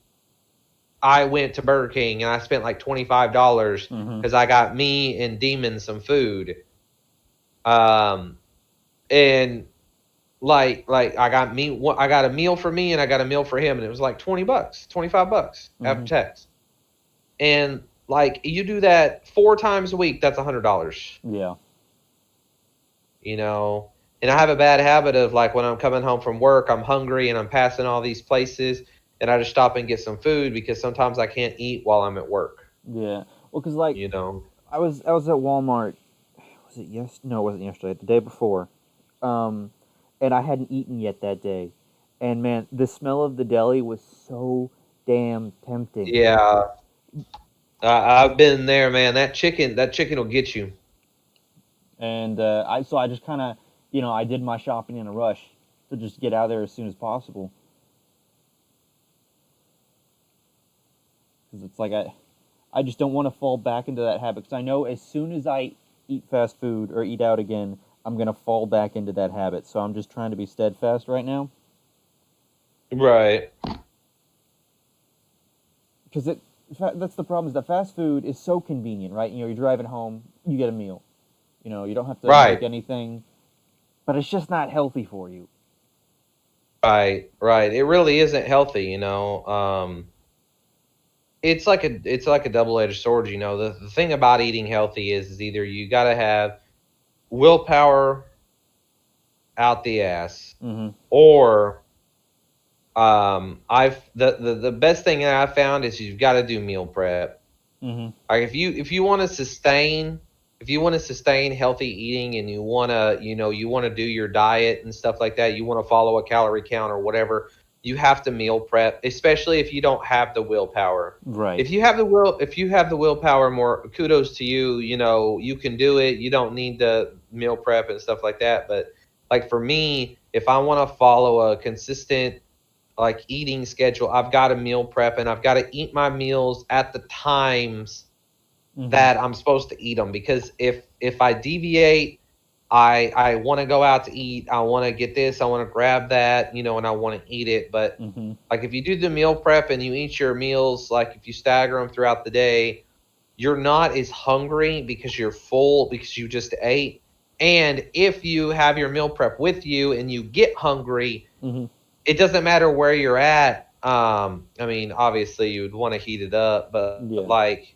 I went to Burger King and I spent like $25 Mm-hmm. because I got me and Demon some food. Um and like I got I got a meal for me and I got a meal for him, and it was like $20, $25 after tax. And like you do that 4 times a week, that's $100. Yeah. You know, and I have a bad habit of like when I'm coming home from work, I'm hungry and I'm passing all these places, and I just stop and get some food because sometimes I can't eat while I'm at work. Yeah. Well, cause like You know. I was at Walmart. Was it No, it wasn't yesterday. The day before. And I hadn't eaten yet that day. And man, the smell of the deli was so damn tempting. Yeah. I've been there, man. That chicken will get you. And I just kind of, I did my shopping in a rush to just get out of there as soon as possible. Because it's like I just don't want to fall back into that habit. Because I know as soon as I eat fast food or eat out again, I'm going to fall back into that habit. So I'm just trying to be steadfast right now. Right. Because that's the problem, is that fast food is so convenient, right? You're driving home, you get a meal. You don't have to make anything. But it's just not healthy for you. Right. It really isn't healthy, It's like a double-edged sword, The thing about eating healthy is either you got to have willpower out the ass, or the best thing that I've found is you've got to do meal prep. Like if you want to sustain healthy eating, and you want to do your diet and stuff like that, you want to follow a calorie count or whatever, you have to meal prep, especially if you don't have the willpower. Right. If you have the willpower, more kudos to you. You can do it. You don't need the meal prep and stuff like that. But like for me, if I want to follow a consistent like eating schedule, I've got to meal prep, and I've got to eat my meals at the times that I'm supposed to eat them. Because if I deviate, I want to go out to eat, I want to get this, I want to grab that, and I want to eat it. But like if you do the meal prep and you eat your meals, like if you stagger them throughout the day, you're not as hungry because you're full because you just ate. And if you have your meal prep with you and you get hungry, it doesn't matter where you're at. I mean, obviously you would want to heat it up, but like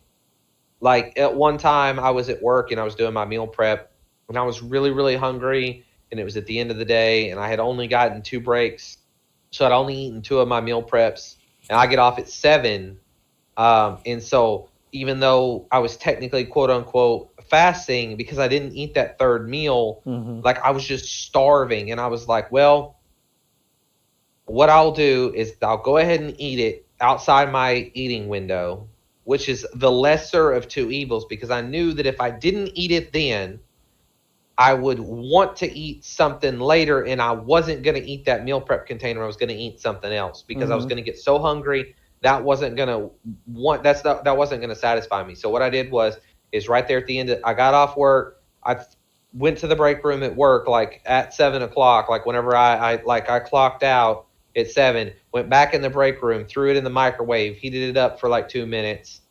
at one time I was at work and I was doing my meal prep, and I was really, really hungry, and it was at the end of the day, and I had only gotten 2 breaks. So I'd only eaten 2 of my meal preps, and I get off at 7. And so even though I was technically quote unquote fasting because I didn't eat that 3rd meal, like I was just starving, and I was like, well, what I'll do is I'll go ahead and eat it outside my eating window, which is the lesser of 2 evils, because I knew that if I didn't eat it then, I would want to eat something later, and I wasn't going to eat that meal prep container. I was going to eat something else because I was going to get so hungry that wasn't going to satisfy me. So what I did is right there at the end, I got off work. I went to the break room at work, like at 7 o'clock, like whenever I clocked out at 7, went back in the break room, threw it in the microwave, heated it up for like 2 minutes,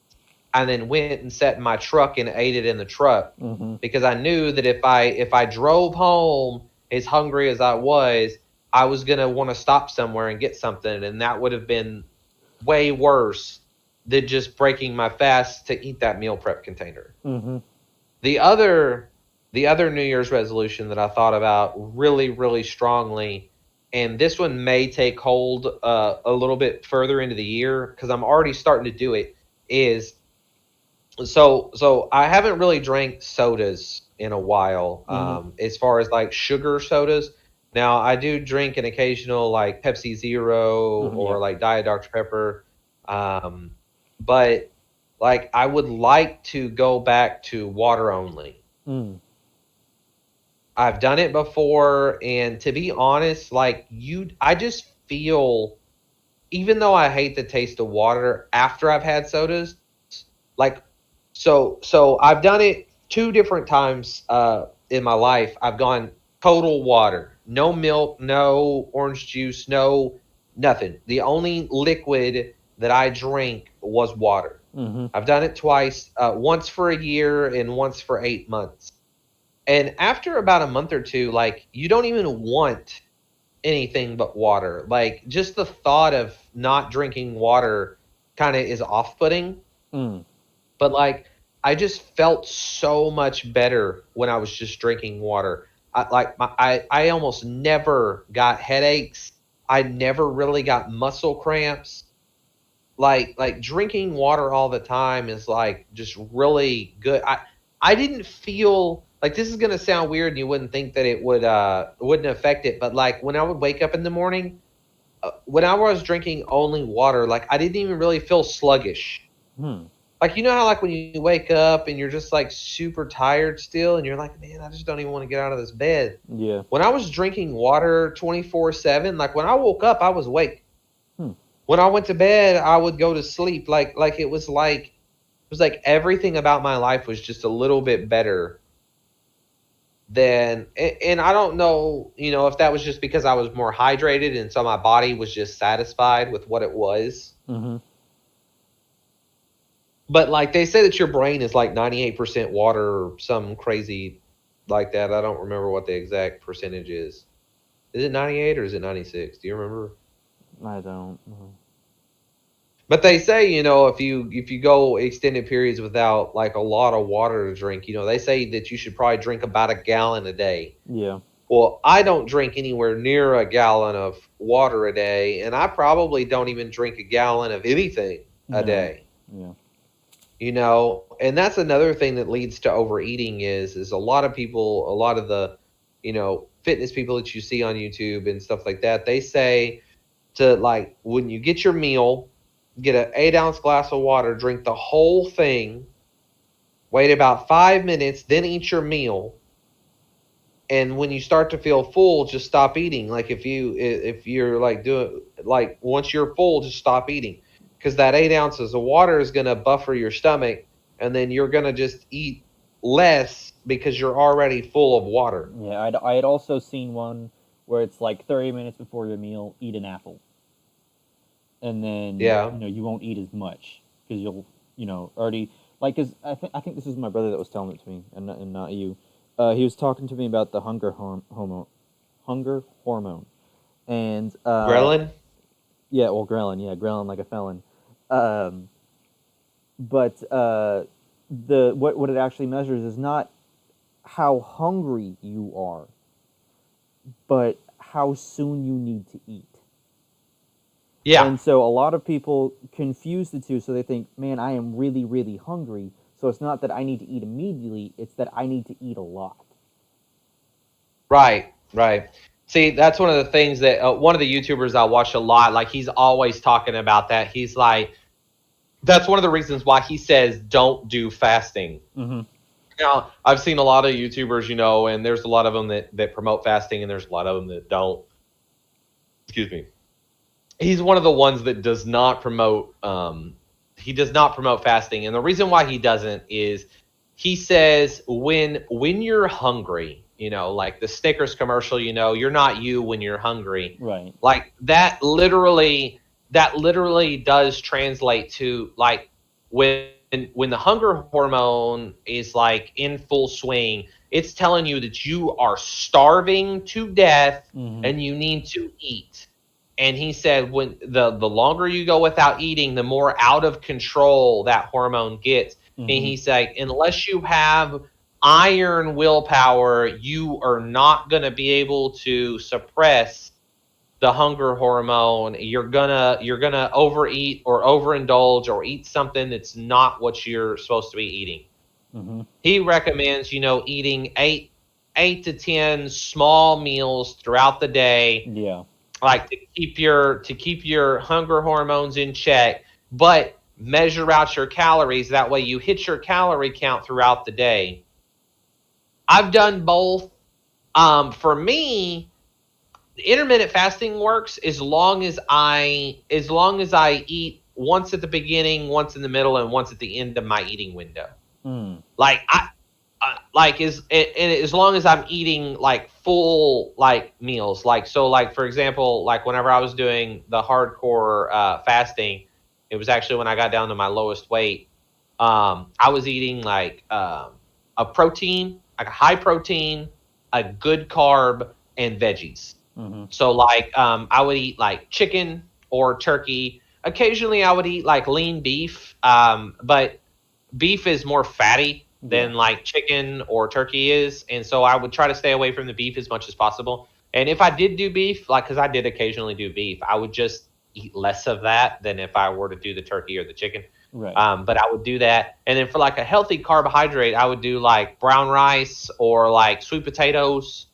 and then went and sat in my truck and ate it in the truck, because I knew that if I drove home as hungry as I was gonna want to stop somewhere and get something, and that would have been way worse than just breaking my fast to eat that meal prep container. The other New Year's resolution that I thought about really, really strongly, and this one may take hold a little bit further into the year because I'm already starting to do it, is so I haven't really drank sodas in a while, as far as like sugar sodas. Now I do drink an occasional like Pepsi Zero or like Diet Dr. Pepper, but like I would like to go back to water only. I've done it before, and to be honest, I just feel, even though I hate the taste of water after I've had sodas, like so I've done it 2 different times in my life. I've gone total water, no milk, no orange juice, no nothing. The only liquid that I drink was water. I've done it twice, once for a year and once for 8 months. And after about a month or 2, like you don't even want anything but water. Like just the thought of not drinking water kind of is off-putting. Mm. But like I just felt so much better when I was just drinking water. I almost never got headaches. I never really got muscle cramps. Like drinking water all the time is like just really good. I didn't feel like, this is gonna sound weird and you wouldn't think that it wouldn't affect it, but like when I would wake up in the morning, when I was drinking only water, like I didn't even really feel sluggish. Hmm. Like you know how like when you wake up and you're just like super tired still and you're like, man, I just don't even want to get out of this bed. Yeah. When I was drinking water 24/7, like when I woke up, I was awake. Hmm. When I went to bed, I would go to sleep. Like it was like everything about my life was just a little bit better than, and I don't know, if that was just because I was more hydrated and so my body was just satisfied with what it was. Mm-hmm. But like they say that your brain is like 98% water or some crazy like that. I don't remember what the exact percentage is. Is it 98 or is it 96? Do you remember? I don't know. But they say, if you go extended periods without like a lot of water to drink, they say that you should probably drink about a gallon a day. Yeah. Well, I don't drink anywhere near a gallon of water a day, and I probably don't even drink a gallon of anything a No. day. Yeah. And that's another thing that leads to overeating is a lot of people, a lot of the, fitness people that you see on YouTube and stuff like that, they say to like when you get your meal, get an 8-ounce glass of water, drink the whole thing, wait about 5 minutes, then eat your meal. And when you start to feel full, just stop eating. Like if you're like doing like once you're full, just stop eating, because that 8 ounces of water is going to buffer your stomach, and then you're going to just eat less because you're already full of water. Yeah. I had also seen one where it's like 30 minutes before your meal, eat an apple, and then Yeah. you won't eat as much because you'll already like because I think this is my brother that was telling it to me and not you. He was talking to me about the hunger hormone, and Ghrelin? yeah, well, ghrelin like a felon. Um, but what it actually measures is not how hungry you are, but how soon you need to eat. Yeah. And so a lot of people confuse the two, so they think, man, I am really, really hungry. So it's not that I need to eat immediately, it's that I need to eat a lot. Right. Right. See, that's one of the things that one of the YouTubers I watch a lot, like he's always talking about that. He's like, that's one of the reasons why he says don't do fasting. Mm-hmm. Now, I've seen a lot of YouTubers, and there's a lot of them that promote fasting, and there's a lot of them that don't. Excuse me. He's one of the ones that does not promote. He does not promote fasting, and the reason why he doesn't is he says when you're hungry, like the Snickers commercial, you're not you when you're hungry. Right. Like that literally does translate to like when the hunger hormone is like in full swing, it's telling you that you are starving to death Mm-hmm. and you need to eat. And he said when the longer you go without eating, the more out of control that hormone gets. Mm-hmm. And he's like, unless you have iron willpower, you are not going to be able to suppress the hunger hormone. You're gonna overeat or overindulge or eat something that's not what you're supposed to be eating. Mm-hmm. He recommends eating 8 to 10 small meals throughout the day, Yeah. like to keep your hunger hormones in check, but measure out your calories. That way you hit your calorie count throughout the day. I've done both. For me, intermittent fasting works as long as I eat once at the beginning, once in the middle, and once at the end of my eating window. Mm. Like as long as I'm eating like full like meals, like so like for example, like whenever I was doing the hardcore fasting, it was actually when I got down to my lowest weight. I was eating like a protein, like a high protein, a good carb, and veggies. Mm-hmm. So like I would eat like chicken or turkey. Occasionally I would eat like lean beef, but beef is more fatty Yeah. than like chicken or turkey is, and so I would try to stay away from the beef as much as possible. And if I did do beef, like because I did occasionally do beef, I would just eat less of that than if I were to do the turkey or the chicken. Right. But I would do that, and then for like a healthy carbohydrate, I would do like brown rice or like sweet potatoes,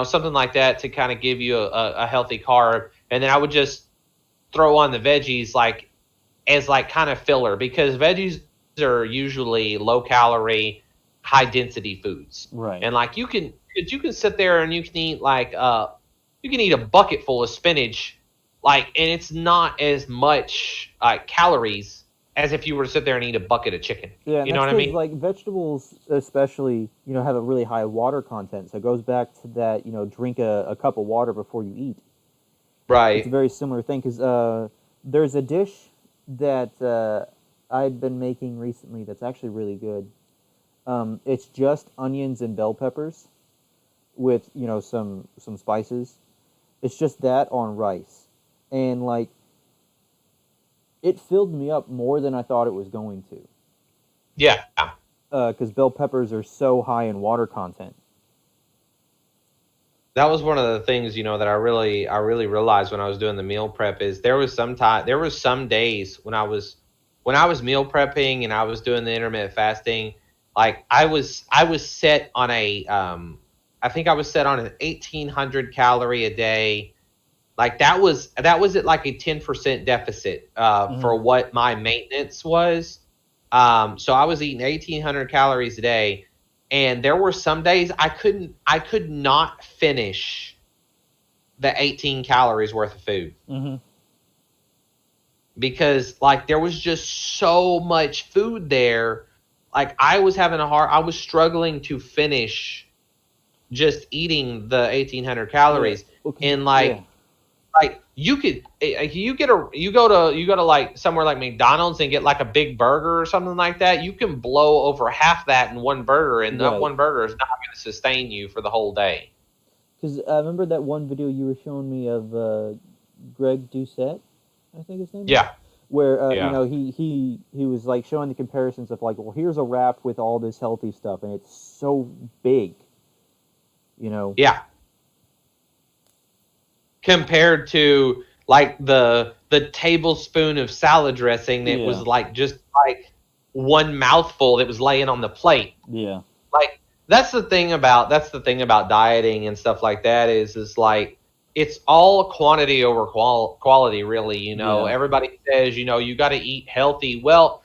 something like that to kind of give you a healthy carb, and then I would just throw on the veggies like as like kind of filler because veggies are usually low calorie, high density foods. Right. And like you can sit there and you can eat like you can eat a bucket full of spinach, like, and it's not as much calories as if you were to sit there and eat a bucket of chicken. Yeah, and You know that's what I because mean? like vegetables, especially, have a really high water content. So it goes back to that, drink a cup of water before you eat. It's a Right. very similar thing because there's a dish that I'd been making recently that's actually really good. It's just onions and bell peppers with some spices. It's just that on rice, and like it filled me up more than I thought it was going to. Yeah. Because bell peppers are so high in water content. That was one of the things that I really realized when I was doing the meal prep is there was some days when I was meal prepping and I was doing the intermittent fasting, like I was set on a I think I was set on an 1,800 calorie a day. Like that was at like a 10% deficit Mm-hmm. for what my maintenance was. So I was eating 1,800 calories a day, and there were some days I could not finish the 18 calories worth of food Mm-hmm. because like there was just so much food there. Like I was struggling to finish just eating the 1,800 Yeah. calories, Well, 'cause- and yeah. like you go to like somewhere like McDonald's and get like a big burger or something like that. You can blow over half that in one burger, and that Right. one burger is not going to sustain you for the whole day. Because I remember that one video you were showing me of Greg Doucette, I think his name is, Yeah, where yeah, he was like showing the comparisons of like, well, here's a wrap with all this healthy stuff, and it's so big, you know. yeah. Compared to like the tablespoon of salad dressing that was Yeah. like just like one mouthful that was laying on the plate. Yeah. Like that's the thing about dieting and stuff like that is like it's all quantity over quality, really. Yeah. Everybody says you got to eat healthy. Well,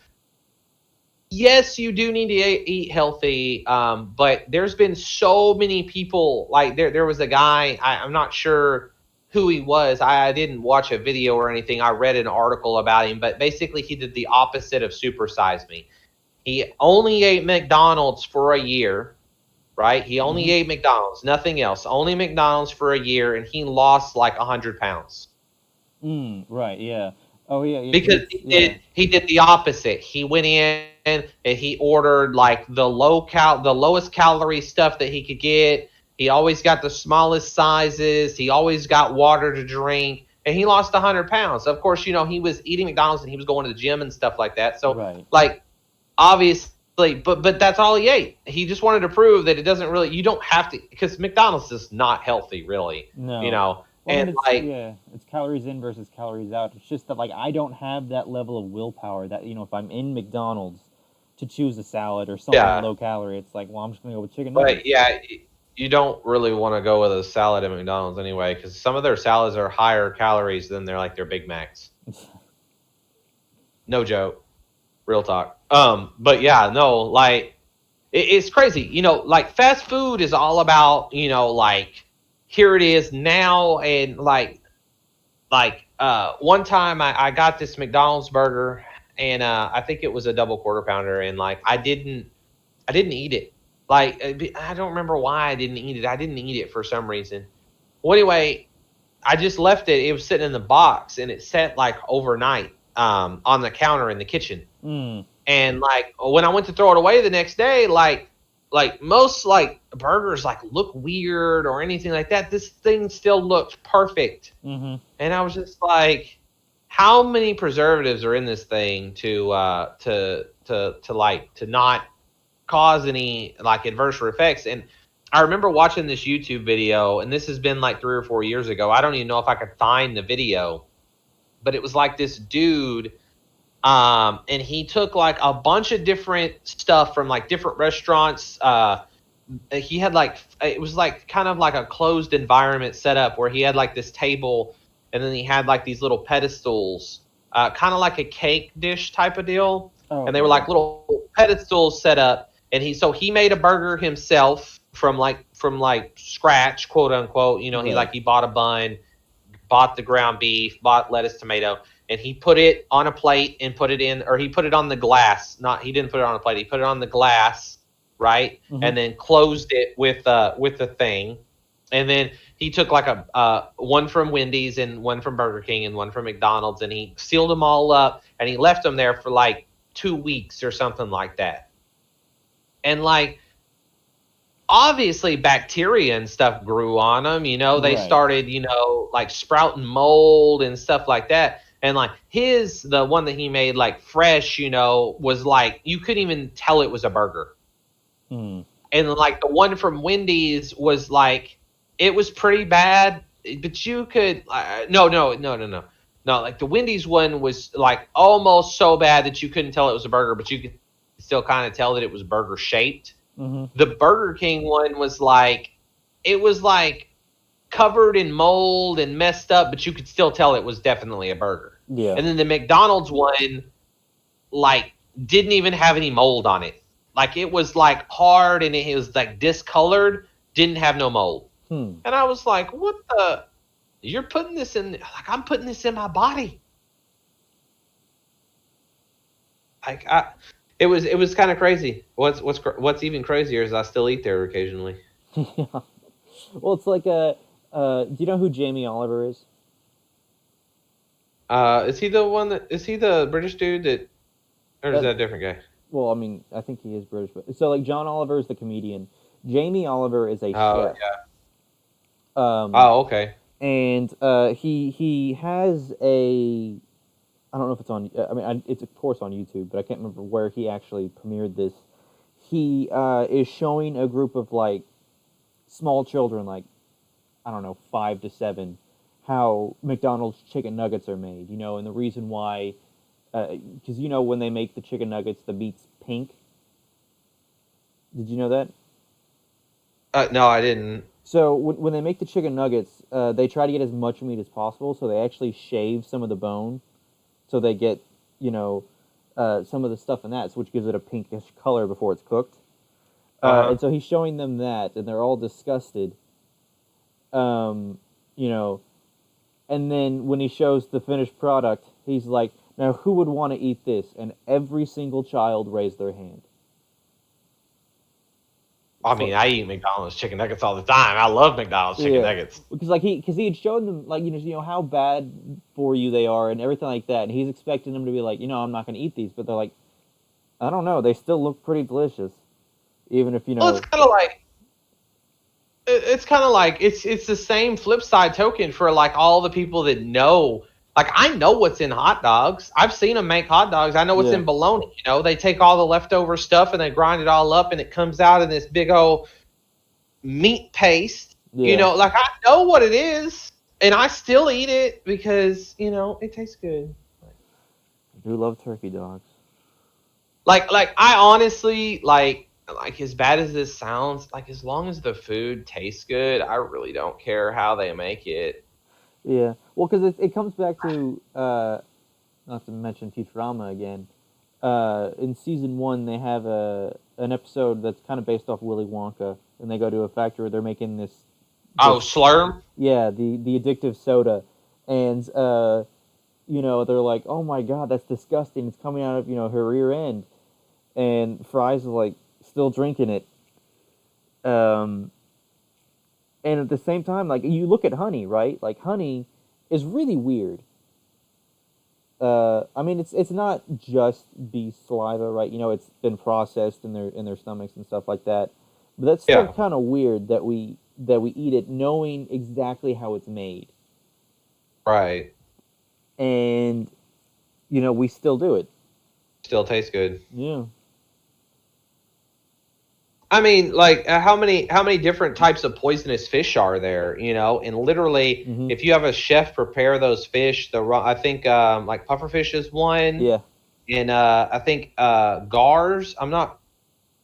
yes, you do need to eat healthy, but there's been so many people. Like there was a guy, I'm not sure who he was. I didn't watch a video or anything. I read an article about him, but basically he did the opposite of Supersize Me. He only ate McDonald's for a year, right? He only Mm-hmm. ate McDonald's, nothing else. Only McDonald's for a year, and he lost like 100 pounds Right. Yeah. Oh yeah. because he Yeah. did the opposite. He went in and he ordered like the lowest calorie stuff that he could get. He always got the smallest sizes. He always got water to drink, and he lost 100 pounds. Of course, he was eating McDonald's and he was going to the gym and stuff like that. So, Right. like, obviously, but that's all he ate. He just wanted to prove that it doesn't really. You don't have to, because McDonald's is not healthy, really. No. Well, I mean, And like, it's calories in versus calories out. It's just that like I don't have that level of willpower that if I'm in McDonald's to choose a salad or something yeah, low calorie, it's like, well, I'm just gonna go with chicken but nuggets. yeah, you don't really want to go with a salad at McDonald's anyway, because some of their salads are higher calories than their Big Macs. No joke, real talk. But yeah, no, like it's crazy. Like fast food is all about like here it is now, and one time I got this McDonald's burger, and I think it was a double quarter pounder, and like I didn't eat it. Like I don't remember why I didn't eat it. I didn't eat it for some reason. Well, anyway, I just left it. It was sitting in the box, and it sat like overnight on the counter in the kitchen. Mm. And like when I went to throw it away the next day, like like most like burgers like look weird or anything like that. This thing still looked perfect. Mm-hmm. And I was just like, how many preservatives are in this thing to not cause any like adverse effects? And I remember watching this YouTube video, and this has been like 3 or 4 years ago. I don't even know if I could find the video, but it was like this dude, and he took like a bunch of different stuff from like different restaurants. He had like, it was like kind of like a closed environment set up where he had like this table, and then he had like these little pedestals, kind of like a cake dish type of deal, Oh, and they were okay. like little pedestals set up. And he made a burger himself from like scratch, quote unquote. You know, Right. he bought a bun, bought the ground beef, bought lettuce, tomato, and he put it on a plate and put it in, or he put it on the glass. Not, he didn't put it on a plate. He put it on the glass, right, Mm-hmm. and then closed it with the thing. And then he took like a one from Wendy's and one from Burger King and one from McDonald's, and he sealed them all up, and he left them there for like 2 weeks or something like that. And like, obviously bacteria and stuff grew on them. You know, they Right. started, you know, like sprouting mold and stuff like that. And like the one that he made like fresh, you know, was like you couldn't even tell it was a burger. Hmm. And like the one from Wendy's was like, it was pretty bad, but you could no, like the Wendy's one was like almost so bad that you couldn't tell it was a burger, but you could still kind of tell that it was burger shaped. Mm-hmm. The Burger King one was like, it was like covered in mold and messed up, but you could still tell it was definitely a burger. Yeah. And then the McDonald's one, like, didn't even have any mold on it. Like, it was like hard and it was like discolored, didn't have no mold. Hmm. And I was like, what the? You're putting this in, like, I'm putting this in my body. Like, it was kind of crazy. What's even crazier is I still eat there occasionally. Yeah. Well, it's like do you know who Jamie Oliver is? Is he the one that is he the British dude that, or is That that a different guy? well, I mean, I think he is British, but so like John Oliver is the comedian. Jamie Oliver is a Oh chef. yeah. Um, Oh okay. and he has a I don't know if it's on. I mean, it's of course on YouTube, but I can't remember where he actually premiered this. He is showing a group of like small children, like I don't know, 5 to 7, how McDonald's chicken nuggets are made. You know, and the reason why, because you know when they make the chicken nuggets, the meat's pink. Did you know that? No, I didn't. So when they make the chicken nuggets, they try to get as much meat as possible. So they actually shave some of the bone, so they get you know some of the stuff in that, which gives it a pinkish color before it's cooked. Uh And so he's showing them that, and they're all disgusted. Um, you know, and then when he shows the finished product, he's like, "Now who would want to eat this?" And every single child raised their hand. I For, mean, I eat McDonald's chicken nuggets all the time. I love McDonald's chicken yeah, nuggets. because like because he had shown them like you know how bad for you they are and everything like that, and he's expecting them to be like, I'm not going to eat these, but they're like, I don't know, they still look pretty delicious, even if you Well, it's know. kind of like it's kind of like it's the same flip side token for like all the people that know. Like, I know what's in hot dogs. I've seen them make hot dogs. I know what's Yeah, in bologna. You know, they take all the leftover stuff and they grind it all up, and it comes out in this big old meat paste. You yeah, know, like, I know what it is, and I still eat it because it tastes good. I do love turkey dogs. Like I honestly like as bad as this sounds, like as long as the food tastes good, I really don't care how they make it. Yeah, well, because it comes back to not to mention Futurama again. In season 1, they have an episode that's kind of based off Willy Wonka, and they go to a factory where they're making Oh, this Slurm. yeah, the addictive soda, and they're like, oh my god, that's disgusting. It's coming out of her rear end, and Fry's is like still drinking it. Um, and at the same time, like you look at Honey, right? Like Honey is really weird. I mean, it's not just beef saliva, right? You know, it's been processed in their stomachs and stuff like that. But that's still Yeah. kind of weird that we eat it knowing exactly how it's made, Right. and you know we still do it. Still tastes good. Yeah. I mean, like how many different types of poisonous fish are there? You know, and literally, Hmm. if you have a chef prepare those fish, I think like pufferfish is one, Yeah. and I think gars. I'm not.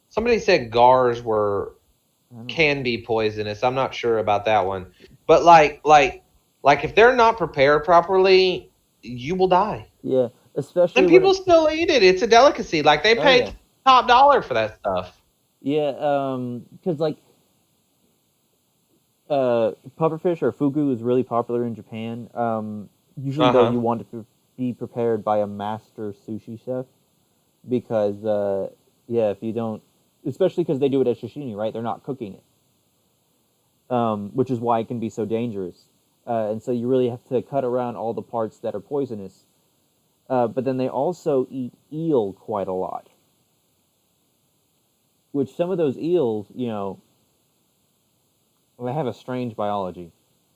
Somebody said gars were I don't know. can be poisonous. I'm not sure about that one, but like if they're not prepared properly, you will die. Yeah. Especially And when it. people still eat it. It's a delicacy. Like they Oh yeah. paid top dollar for that stuff. Yeah. Because like pufferfish or fugu is really popular in Japan. Usually Uh though, huh. you want it to be prepared by a master sushi chef because yeah, if you don't, especially because they do it as sashimi, right? They're not cooking it, which is why it can be so dangerous. And so you really have to cut around all the parts that are poisonous. But then they also eat eel quite a lot, which some of those eels, you know, well, they have a strange biology.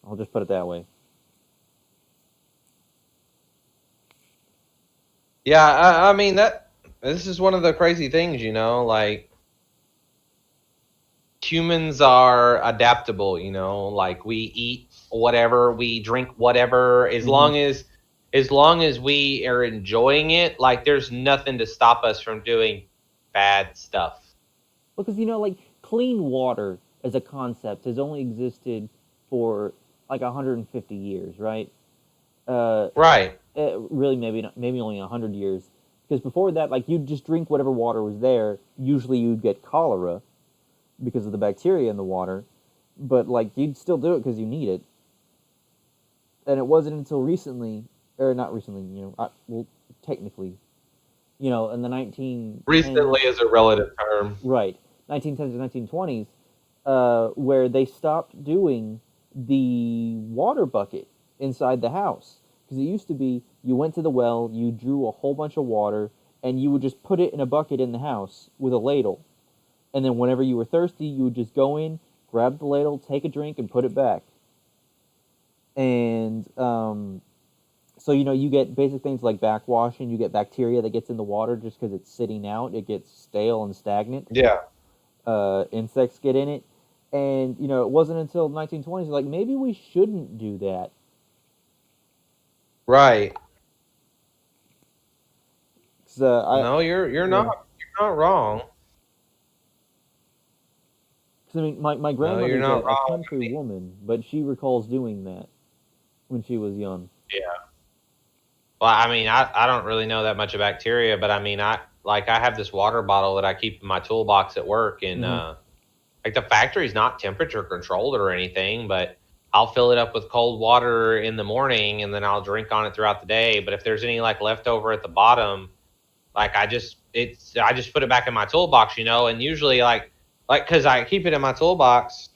I'll just put it that way. Yeah, I mean that. This is one of the crazy things, you know. Like humans are adaptable, you know. Like we eat whatever, we drink whatever, Hmm. as long as we are enjoying it. Like there's nothing to stop us from doing bad stuff. Because you know, like clean water as a concept has only existed for like 150 years, right? Uh, Right. really, maybe not, maybe only 100 years. Because before that, like you'd just drink whatever water was there. Usually, you'd get cholera because of the bacteria in the water, but like you'd still do it because you need it. And it wasn't until recently, or not recently, you know, well, technically, you know, in the 1910s, Recently is a relative term. right, 1910s to 1920s, where they stopped doing the water bucket inside the house. Because it used to be you went to the well, you drew a whole bunch of water, and you would just put it in a bucket in the house with a ladle. And then whenever you were thirsty, you would just go in, grab the ladle, take a drink, and put it back. And so you know you get basic things like backwashing. You get bacteria that gets in the water just because it's sitting out. It gets stale and stagnant. Yeah. Insects get in it, and you know it wasn't until 1920s like maybe we shouldn't do that. Right. 'Cause, No, you're yeah, not wrong. 'cause, I mean my No, you're grandmother's not a wrong. country woman, but she recalls doing that when she was young. Yeah. Well, I mean, I don't really know that much of bacteria, but I mean, I have this water bottle that I keep in my toolbox at work, and Hmm. like the factory's not temperature controlled or anything, but I'll fill it up with cold water in the morning, and then I'll drink on it throughout the day. But if there's any like leftover at the bottom, like I just put it back in my toolbox, you know, and usually like because I keep it in my toolbox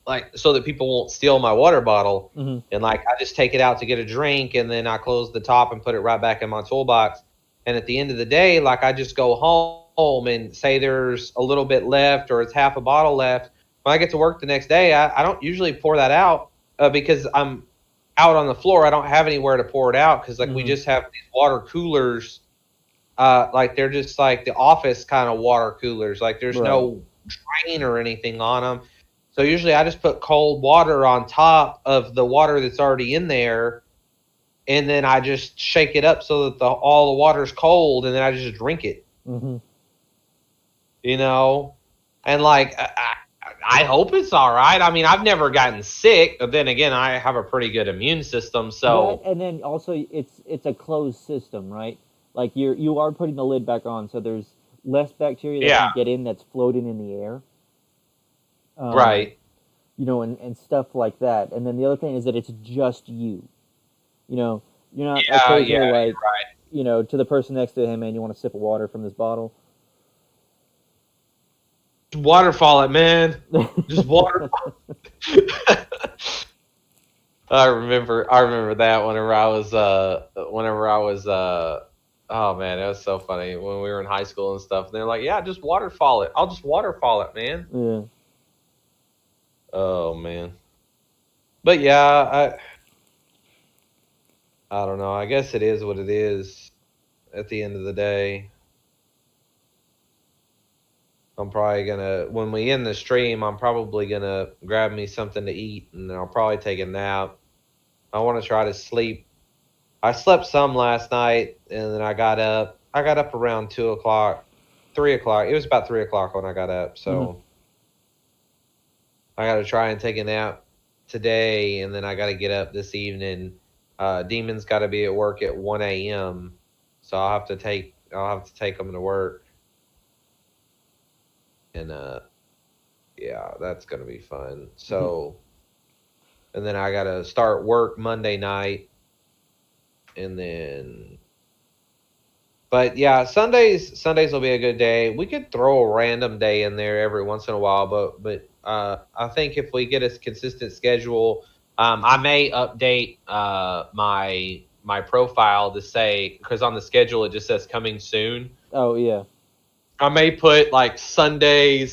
like so that people won't steal my water bottle. Hmm. And like I just take it out to get a drink and then I close the top and put it right back in my toolbox. And at the end of the day, like I just go home and say there's a little bit left or it's half a bottle left. When I get to work the next day, I don't usually pour that out because I'm out on the floor. I don't have anywhere to pour it out because like we Hmm. just have these water coolers. Like they're just like the office kind of water coolers. Like there's Right. no drain or anything on them. So usually I just put cold water on top of the water that's already in there, and then I just shake it up so that all the water's cold, and then I just drink it. Hmm. You know, and like I hope it's all right. I mean, I've never gotten sick, but then again, I have a pretty good immune system, That, so and then also it's a closed system, right? Like you are putting the lid back on, so there's less bacteria that yeah, can get in that's floating in the air. Um, right, you know, and stuff like that. And then the other thing is that it's just you. You know, you're not yeah, occasionally yeah, like, you know, to the person next to him, man, you want a sip of water from this bottle. waterfall it, man, just water. I remember that whenever I was oh man, it was so funny when we were in high school and stuff. And they're like, "Yeah, just waterfall it. I'll just waterfall it, man." Yeah. Oh man. But yeah, I don't know. I guess it is what it is at the end of the day. I'm probably gonna when we end the stream, I'm probably gonna grab me something to eat and I'll probably take a nap. I want to try to sleep. I slept some last night and then I got up. I got up around 2 o'clock, 3 o'clock. It was about 3 o'clock when I got up, so I got to try and take a nap today, and then I got to get up this evening. Demon's got to be at work at 1 a.m., so I'll have to take him to work, and yeah, that's gonna be fun. So, and then I got to start work Monday night, and then. But yeah, Sundays will be a good day. We could throw a random day in there every once in a while, but I think if we get a consistent schedule, I may update my profile to say because on the schedule it just says coming soon. Oh yeah. I may put like Sunday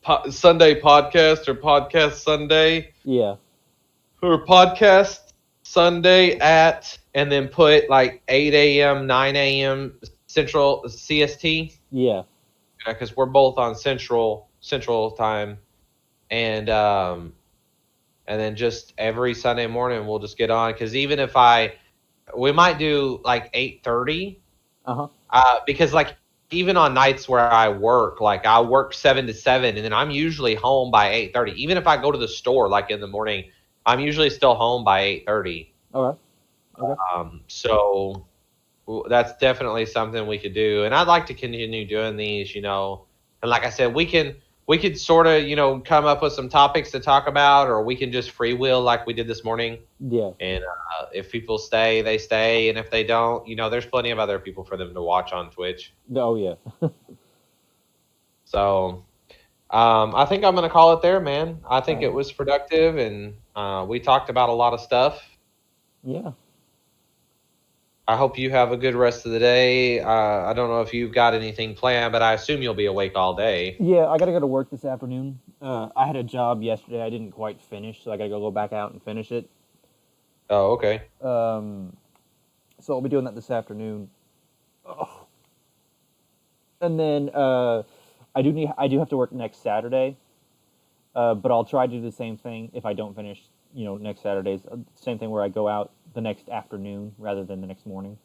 podcast or podcast Sunday. Yeah. Or podcast Sunday at, and then put like 8 a.m., 9 a.m. Central CST. Yeah. Because we're both on Central time, and then just every Sunday morning we'll just get on. Because even if we might do like 8:30. Because like even on nights where I work, like I work 7 to 7, and then I'm usually home by 8:30. Even if I go to the store like in the morning, I'm usually still home by 8:30. Okay. So that's definitely something we could do, and I'd like to continue doing these. And like I said, we could sort of come up with some topics to talk about, or we can just freewheel like we did this morning. Yeah. And if people stay, they stay, and if they don't, there's plenty of other people for them to watch on Twitch. Oh yeah. So, I think I'm gonna call it there, man. I think it was productive, and we talked about a lot of stuff. Yeah. I hope you have a good rest of the day. I don't know if you've got anything planned, but I assume you'll be awake all day. Yeah, I gotta go to work this afternoon. I had a job yesterday I didn't quite finish, so I gotta go back out and finish it. Oh, okay. So I'll be doing that this afternoon. Oh. And then I do have to work next Saturday, but I'll try to do the same thing if I don't finish. Next Saturday's same thing where I go out the next afternoon rather than the next morning.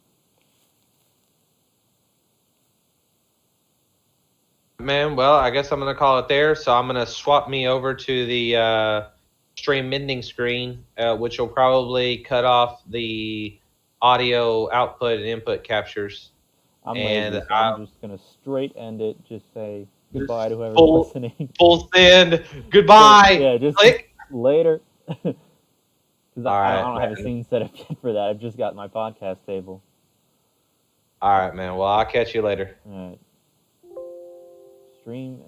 Man, well, I guess I'm gonna call it there. So I'm gonna swap me over to the stream ending screen, which will probably cut off the audio output and input captures. I'm And lazy, so I'm just gonna straight end it. Just say goodbye to whoever's full- listening. Full send. Goodbye. Yeah, just Click. later. Because I don't have a man. scene set up yet for that. I've just got my podcast table. All right, man. Well, I'll catch you later. All right. Stream.